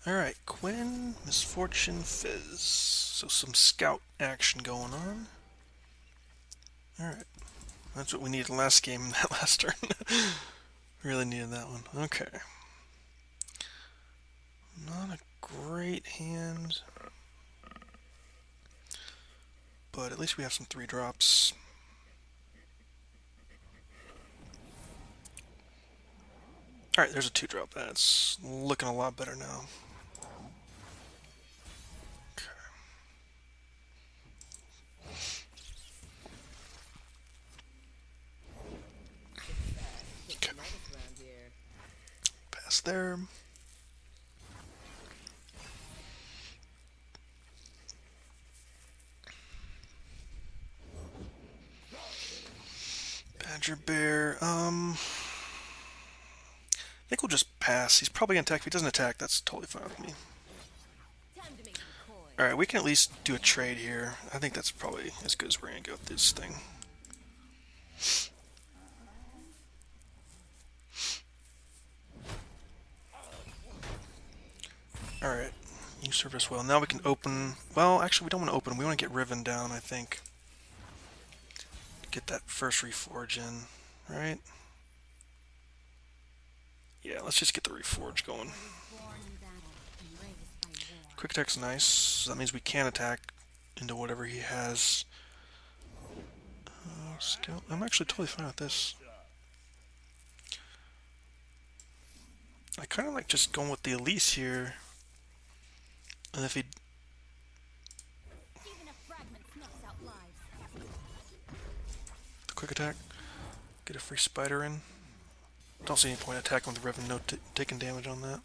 Alright, Quinn, Misfortune, Fizz. So some scout action going on. Alright. That's what we needed last game, that last turn. Really needed that one. Okay. Not a great hand. But at least we have some 3-drops. Alright, there's a 2-drop. That's looking a lot better now. Okay. Pass there. Badger Bear, I think we'll just pass. He's probably gonna attack. If he doesn't attack, that's totally fine with me. Alright, we can at least do a trade here. I think that's probably as good as we're gonna go with this thing. Alright, you served us well. Now we can open... Well, actually we don't want to open. We want to get Riven down, I think. Get that first Reforge in, right? Yeah, let's just get the Reforge going. Quick attack's nice. So that means we can attack into whatever he has. Scout. I'm actually totally fine with this. I kind of like just going with the Elise here. And if he... The quick attack. Get a free spider in. Don't see any point attacking with the Riven. No taking damage on that.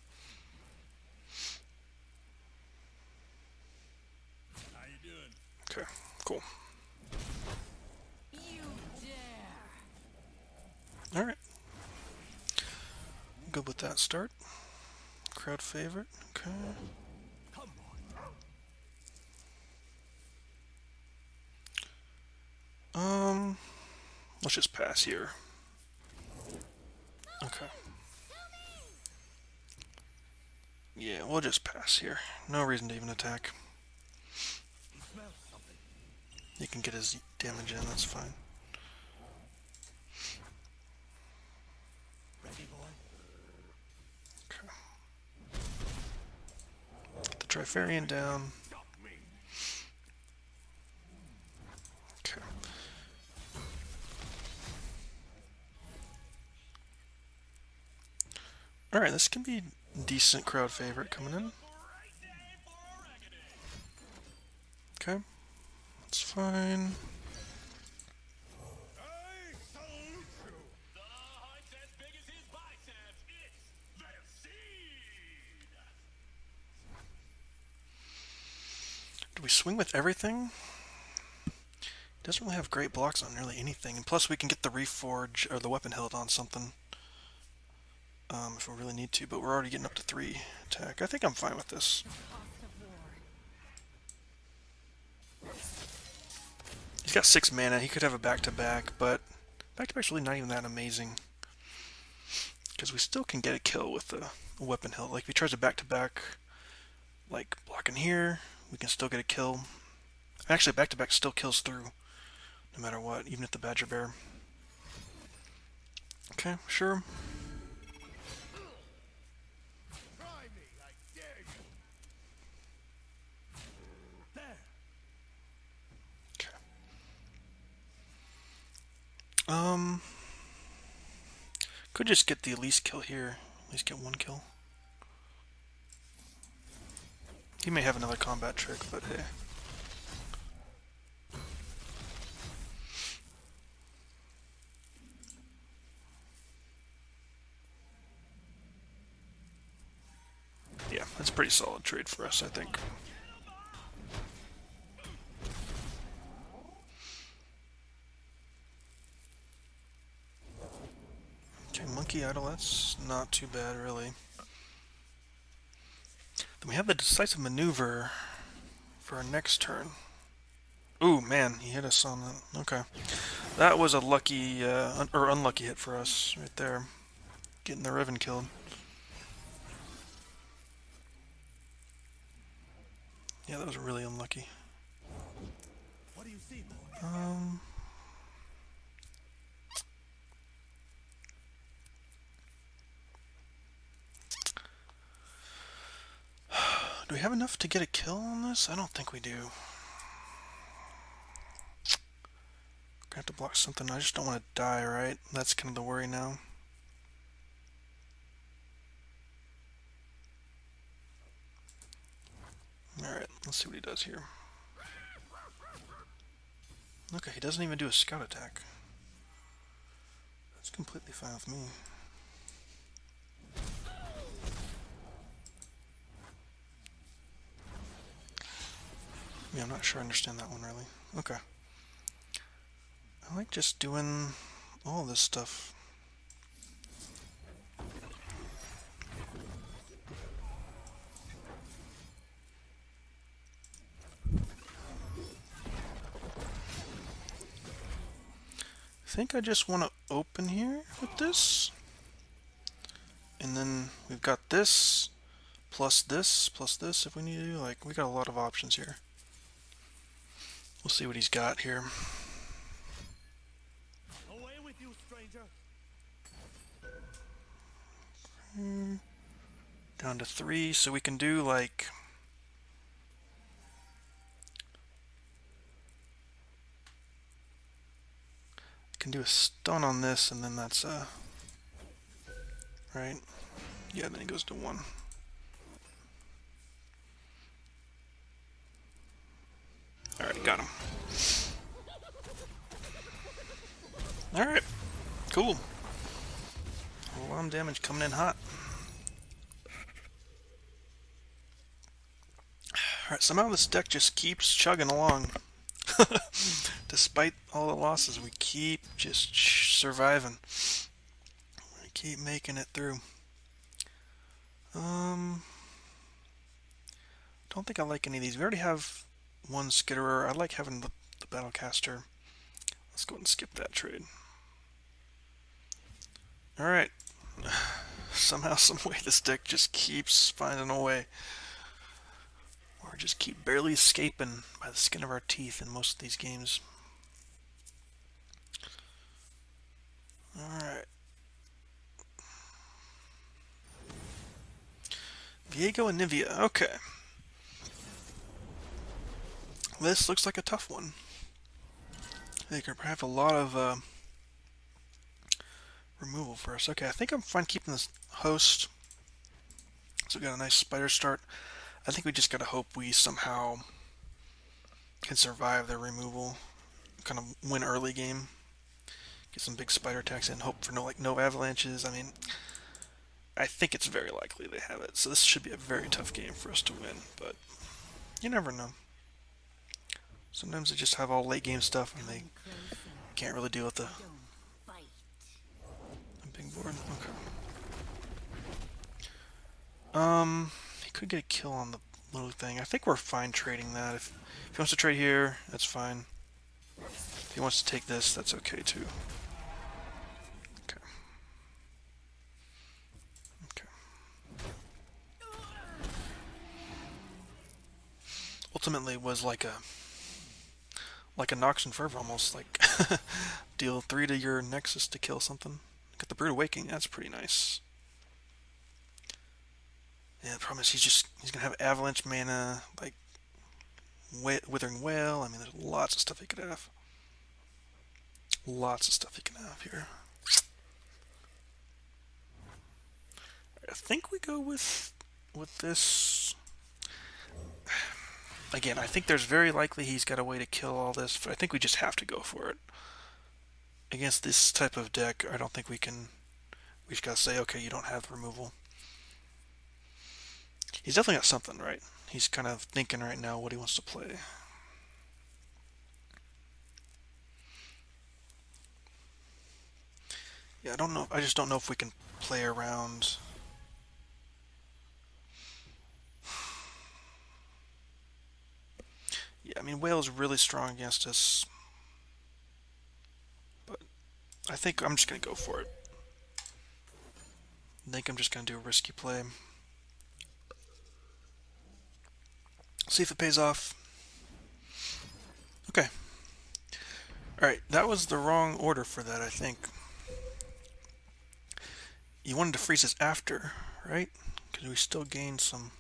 How you doing? Okay, cool. Alright. Good with that start. Crowd favorite. Okay. Let's just pass here. Okay. Yeah, we'll just pass here. No reason to even attack. He can get his damage in, that's fine. Ready, boy? Okay. Get the Trifarian down. Okay. Alright, this can be decent crowd favorite coming in. Okay. That's fine. I salute you. The hunt's as big as his biceps. It's the seed. Do we swing with everything? Doesn't really have great blocks on nearly anything, and plus we can get the Reforge or the weapon hilt on something if we really need to. But we're already getting up to 3 attack. I think I'm fine with this. Cost of war. He's got 6 mana. He could have a back-to-back, but back-to-back's really not even that amazing because we still can get a kill with the weapon hilt. Like if he tries a back-to-back, like blocking here, we can still get a kill. Actually, back-to-back still kills through, no matter what, even if the Badger Bear. Okay, sure. Try me, I dare you. There. Okay. Could just get the Elise kill here. At least get 1 kill. He may have another combat trick, but hey. Yeah, that's a pretty solid trade for us, I think. Okay, Monkey Idol, that's not too bad, really. Then we have the Decisive Maneuver for our next turn. Ooh, man, he hit us on that. Okay. That was a lucky, or unlucky hit for us right there. Getting the Riven killed. Yeah, that was really unlucky. What do you see, boy? Do we have enough to get a kill on this? I don't think we do. Gonna have to block something. I just don't want to die, right? That's kind of the worry now. Alright, let's see what he does here. Okay, he doesn't even do a scout attack. That's completely fine with me. Yeah, I'm not sure I understand that one really. Okay. I like just doing all this stuff. I think I just want to open here with this. And then we've got this, plus this if we need to. Like, we got a lot of options here. We'll see what he's got here. Away with you, stranger. Down to 3, so we can do like... Can do a stun on this, and then that's right? Yeah, then he goes to 1. Alright, got him. Alright, cool. Alarm damage coming in hot. Alright, somehow this deck just keeps chugging along. Despite all the losses, we keep just surviving. We keep making it through. Don't think I like any of these. We already have 1 Skitterer. I like having the Battlecaster. Let's go ahead and skip that trade. Alright. Somehow, some way, this deck just keeps finding a way. Or just keep barely escaping by the skin of our teeth in most of these games. Alright. Viego and Nivea. Okay. This looks like a tough one. They could have a lot of removal for us. Okay, I think I'm fine keeping this host. So we got a nice spider start. I think we just gotta hope we somehow can survive their removal. Kind of win early game. Get some big spider attacks in. Hope for no avalanches. I mean, I think it's very likely they have it. So this should be a very tough game for us to win. But you never know. Sometimes they just have all late game stuff and they Close and can't really deal with the don't fight. big board. Okay. He could get a kill on the little thing. I think we're fine trading that. If he wants to trade here, that's fine. If he wants to take this, that's okay too. Okay. Okay. Ultimately, it was like a Noxian Fervor almost, like deal 3 to your Nexus to kill something. Get the Brood Awakening. That's pretty nice. Yeah, the problem is he's gonna have Avalanche mana, like Withering Wail. I mean, there's lots of stuff he could have. Lots of stuff he can have here. I think we go with this. Again, I think there's very likely he's got a way to kill all this, but I think we just have to go for it. Against this type of deck, I don't think we can. We just gotta say, okay, you don't have removal. He's definitely got something, right? He's kind of thinking right now what he wants to play. Yeah, I don't know. I just don't know if we can play around. Yeah, I mean, Whale's really strong against us. But I think I'm just going to go for it. I think I'm just going to do a risky play. See if it pays off. Okay. Alright, that was the wrong order for that, I think. You wanted to freeze us after, right? Because we still gained some...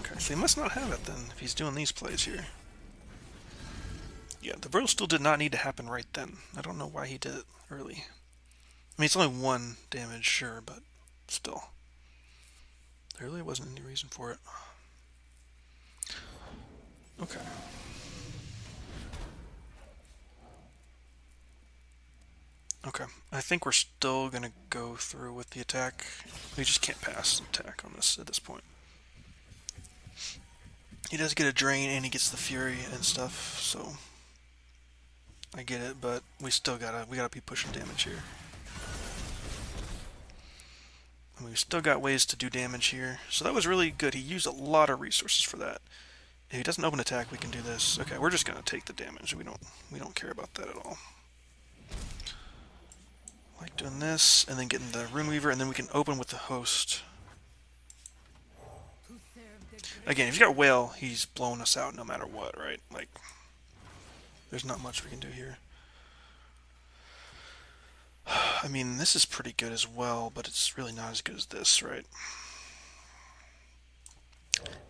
Okay, so he must not have it then, if he's doing these plays here. Yeah, the Brittle still did not need to happen right then. I don't know why he did it early. I mean, it's only 1 damage, sure, but still. There really wasn't any reason for it. Okay. Okay, I think we're still gonna go through with the attack. We just can't pass the attack on this at this point. He does get a drain and he gets the fury and stuff, so I get it, but we gotta be pushing damage here. And we've still got ways to do damage here, so that was really good. He used a lot of resources for that. If he doesn't open attack, we can do this. Okay, we're just gonna take the damage. We don't care about that at all. Like doing this, and then getting the Rune Weaver, and then we can open with the host. Again, if you got Whale, he's blowing us out no matter what, right? Like, there's not much we can do here. I mean, this is pretty good as well, but it's really not as good as this, right?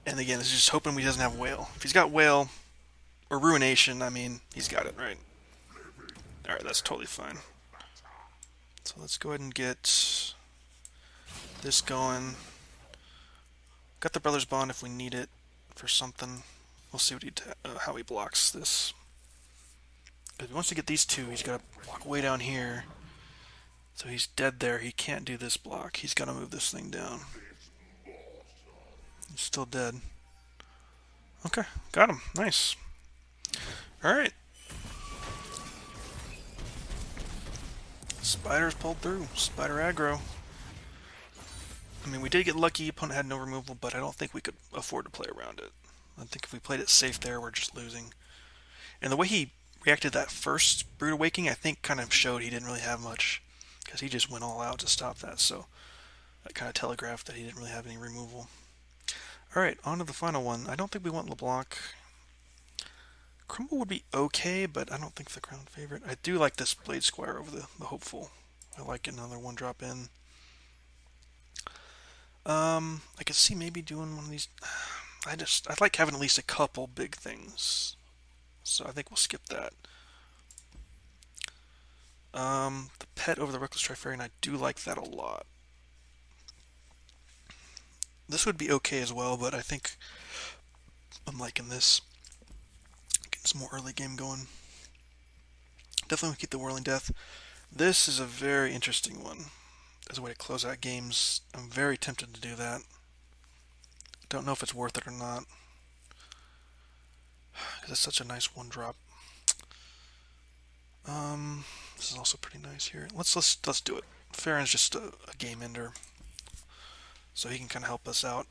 And again, it's just hoping he doesn't have Whale. If he's got Whale or Ruination, I mean, he's got it, right? Alright, that's totally fine. So let's go ahead and get this going. Got the Brothers Bond if we need it for something. We'll see what how he blocks this. If he wants to get these two, he's got to block way down here. So he's dead there. He can't do this block. He's got to move this thing down. He's still dead. Okay, got him. Nice. Alright. Spiders pulled through. Spider aggro. I mean, we did get lucky. Opponent had no removal, but I don't think we could afford to play around it. I think if we played it safe there, we're just losing. And the way he reacted to that first Brood Awakening, I think kind of showed he didn't really have much. Because he just went all out to stop that, so that kind of telegraphed that he didn't really have any removal. Alright, on to the final one. I don't think we want LeBlanc. Crumble would be okay, but I don't think the crown favorite. I do like this Blade Squire over the Hopeful. I like another one drop in. I could see maybe doing one of these. I'd like having at least a couple big things. So I think we'll skip that. The pet over the Reckless Trifarian, I do like that a lot. This would be okay as well, but I think I'm liking this. Getting some more early game going. Definitely keep the Whirling Death. This is a very interesting one as a way to close out games. I'm very tempted to do that. Don't know if it's worth it or not. because it's such a nice one drop. This is also pretty nice here. Let's do it. Farron's just a game ender, so he can kind of help us out,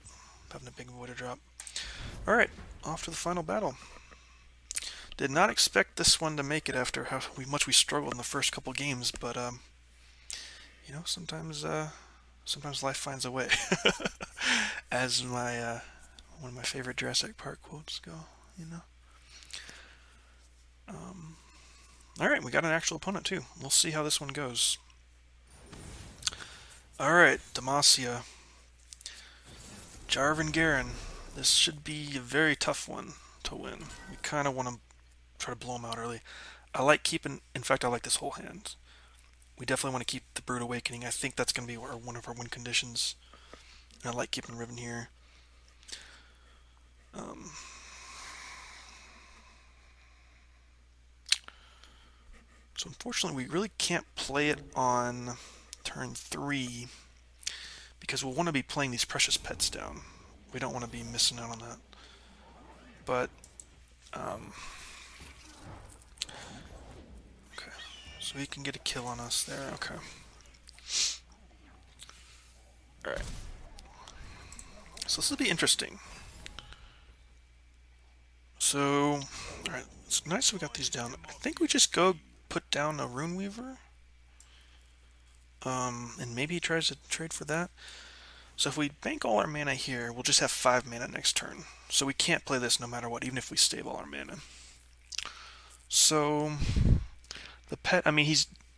having a big void drop. All right, off to the final battle. Did not expect this one to make it after how much we struggled in the first couple games, but you know, sometimes life finds a way, as my one of my favorite Jurassic Park quotes go. You know. All right, we got an actual opponent too. We'll see how this one goes. All right, Demacia, Jarvan Garen. This should be a very tough one to win. We kind of want to try to blow him out early. I like keeping. In fact, I like this whole hand. We definitely want to keep the Brood Awakening. I think that's going to be one of our win conditions. And I like keeping Riven here. So unfortunately, we really can't play it on turn 3 because we'll want to be playing these precious pets down. We don't want to be missing out on that. But okay, so he can get a kill on us there. Okay. All right. So this will be interesting. So, all right, it's nice we got these down. I think we just go put down a Rune Weaver. And maybe he tries to trade for that. So if we bank all our mana here, we'll just have 5 mana next turn. So we can't play this no matter what, even if we save all our mana. So the pet, I mean,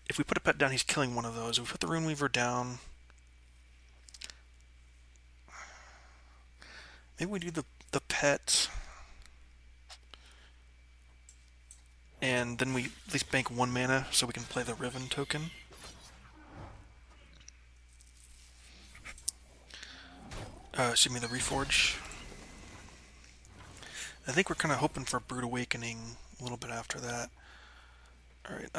if we put a pet down, he's killing one of those. If we put the Rune Weaver down, maybe we do the pet, and then we at least bank 1 mana so we can play the Riven token. Excuse me, the Reforge. I think we're kind of hoping for Brood Awakening a little bit after that. Alright,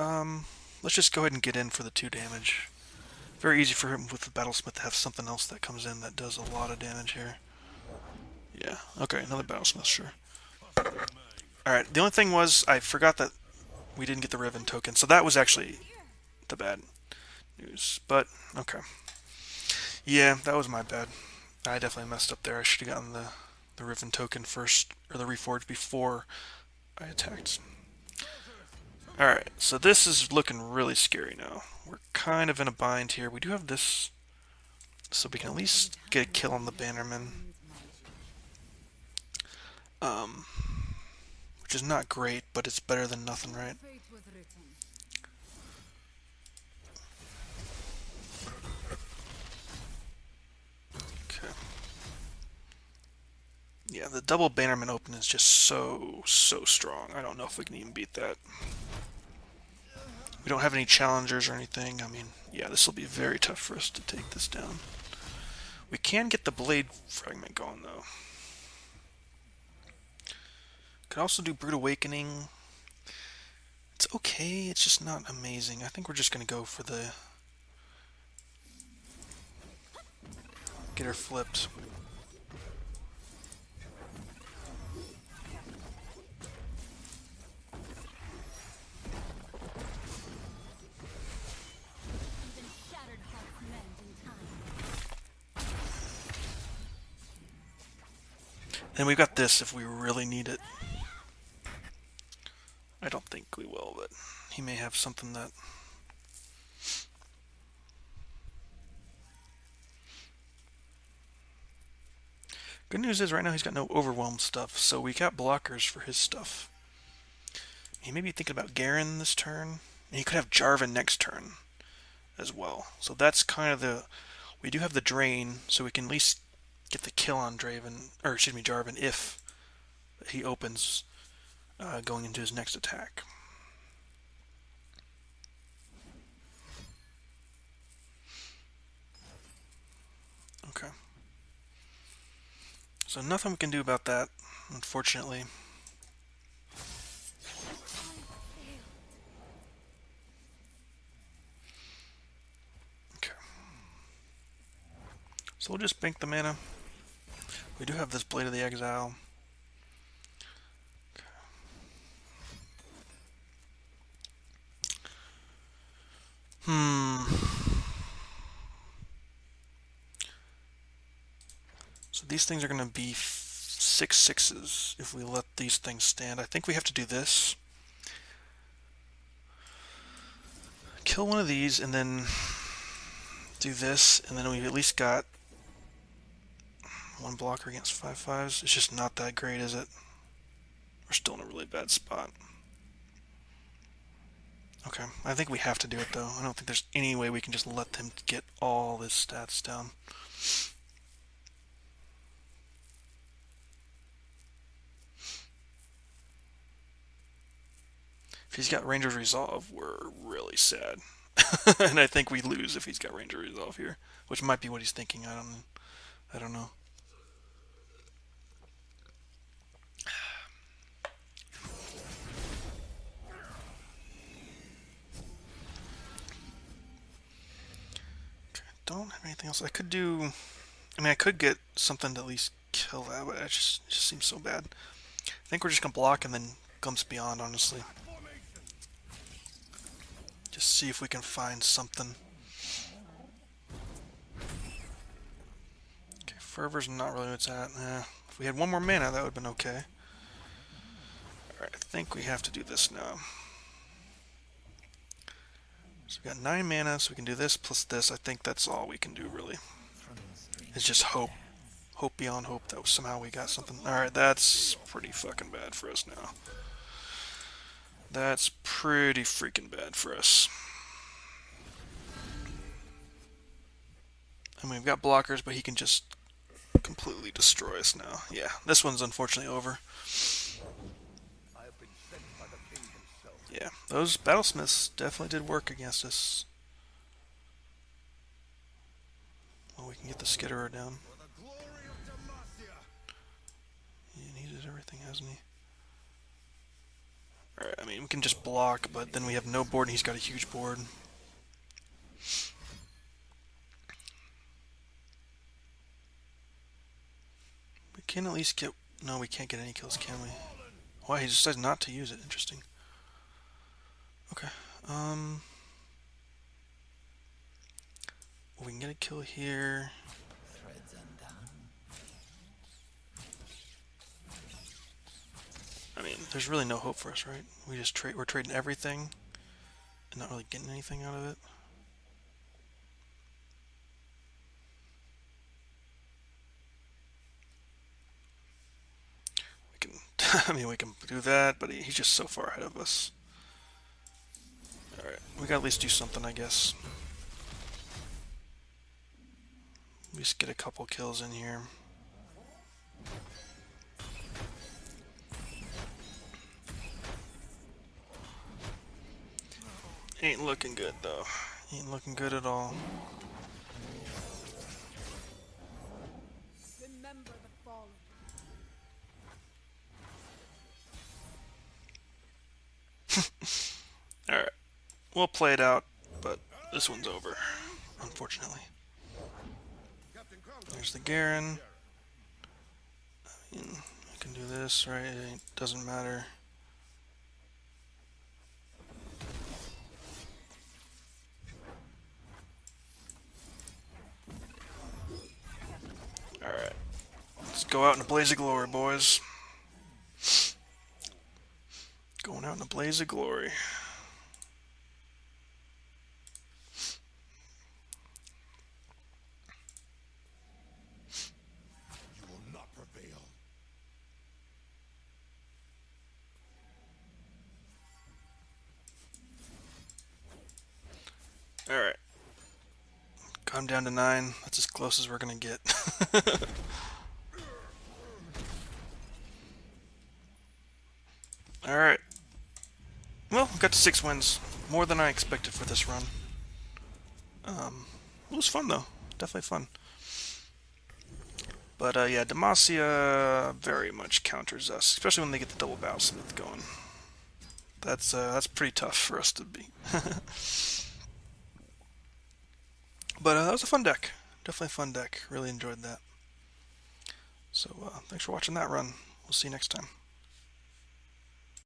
let's just go ahead and get in for the 2 damage. Very easy for him with the Battlesmith to have something else that comes in that does a lot of damage here. Yeah, okay, another Battlesmith, sure. Alright, the only thing was I forgot that we didn't get the Riven token, so that was actually the bad news. But, okay. Yeah, that was my bad. I definitely messed up there. I should have gotten the Riven token first, or the Reforge before I attacked. Alright, so this is looking really scary now. We're kind of in a bind here. We do have this, so we can at least get a kill on the Bannerman. Which is not great, but it's better than nothing, right? Okay. Yeah, the double Bannerman open is just so strong. I don't know if we can even beat that. We don't have any challengers or anything. I mean, yeah, this will be very tough for us to take this down. We can get the Blade Fragment going, though. Could also do Brood Awakening. It's okay, it's just not amazing. I think we're just going to go for the... get her flipped. And we've got this if we really need it. I don't think we will, but he may have something that... Good news is right now he's got no overwhelm stuff, so we got blockers for his stuff. He may be thinking about Garen this turn, and he could have Jarvan next turn as well. So that's kind of the... We do have the drain, so we can at least get the kill on Jarvan if he opens going into his next attack. Okay. So nothing we can do about that, unfortunately. Okay. So we'll just bank the mana. We do have this Blade of the Exile. Okay. Hmm. So these things are going to be 6/6s if we let these things stand. I think we have to do this. Kill one of these and then do this, and then we've at least got one blocker against 5/5s. It's just not that great, is it? We're still in a really bad spot. Okay, I think we have to do it though. I don't think there's any way we can just let them get all his stats down. If he's got Ranger's Resolve, we're really sad. And I think we lose if he's got Ranger's Resolve here, which might be what he's thinking. I don't know. Okay, don't have anything else. I could do. I mean, I could get something to at least kill that, but it just seems so bad. I think we're just gonna block and then Gumps Beyond, honestly. Just see if we can find something. Okay, Fervor's not really what it's at. If we had one more mana, that would have been okay. Alright, I think we have to do this now. So we got 9 mana, so we can do this plus this. I think that's all we can do, really. It's just hope. Hope beyond hope that somehow we got something. Alright, that's pretty fucking bad for us now. That's pretty freaking bad for us. I mean, we've got blockers, but he can just completely destroy us now. Yeah, this one's unfortunately over. Yeah, those battlesmiths definitely did work against us. Well, we can get the skitterer down. He needed everything, hasn't he? Alright, I mean, we can just block, but then we have no board and he's got a huge board. We can at least get... No, we can't get any kills, can we? Why, he decides not to use it. Interesting. Okay, we can get a kill here. I mean, there's really no hope for us, right? We're trading everything and not really getting anything out of it. We can, I mean, we can do that, but he's just so far ahead of us. Alright, we gotta at least do something, I guess. At least get a couple kills in here. Ain't looking good, though. Ain't looking good at all. Remember the fallen. Alright. We'll play it out, but this one's over, unfortunately. There's the Garen. I mean, I can do this, right? It doesn't matter. Alright. Let's go out in a blaze of glory, boys. Going out in a blaze of glory. You will not prevail. Alright. Calm down to 9. That's as close as we're gonna get. Alright. Well, we got to 6 wins. More than I expected for this run. It was fun, though. Definitely fun. But, yeah, Demacia very much counters us, especially when they get the double Battlesmith going. That's pretty tough for us to beat. But that was a fun deck. Definitely a fun deck. Really enjoyed that. So, thanks for watching that run. We'll see you next time.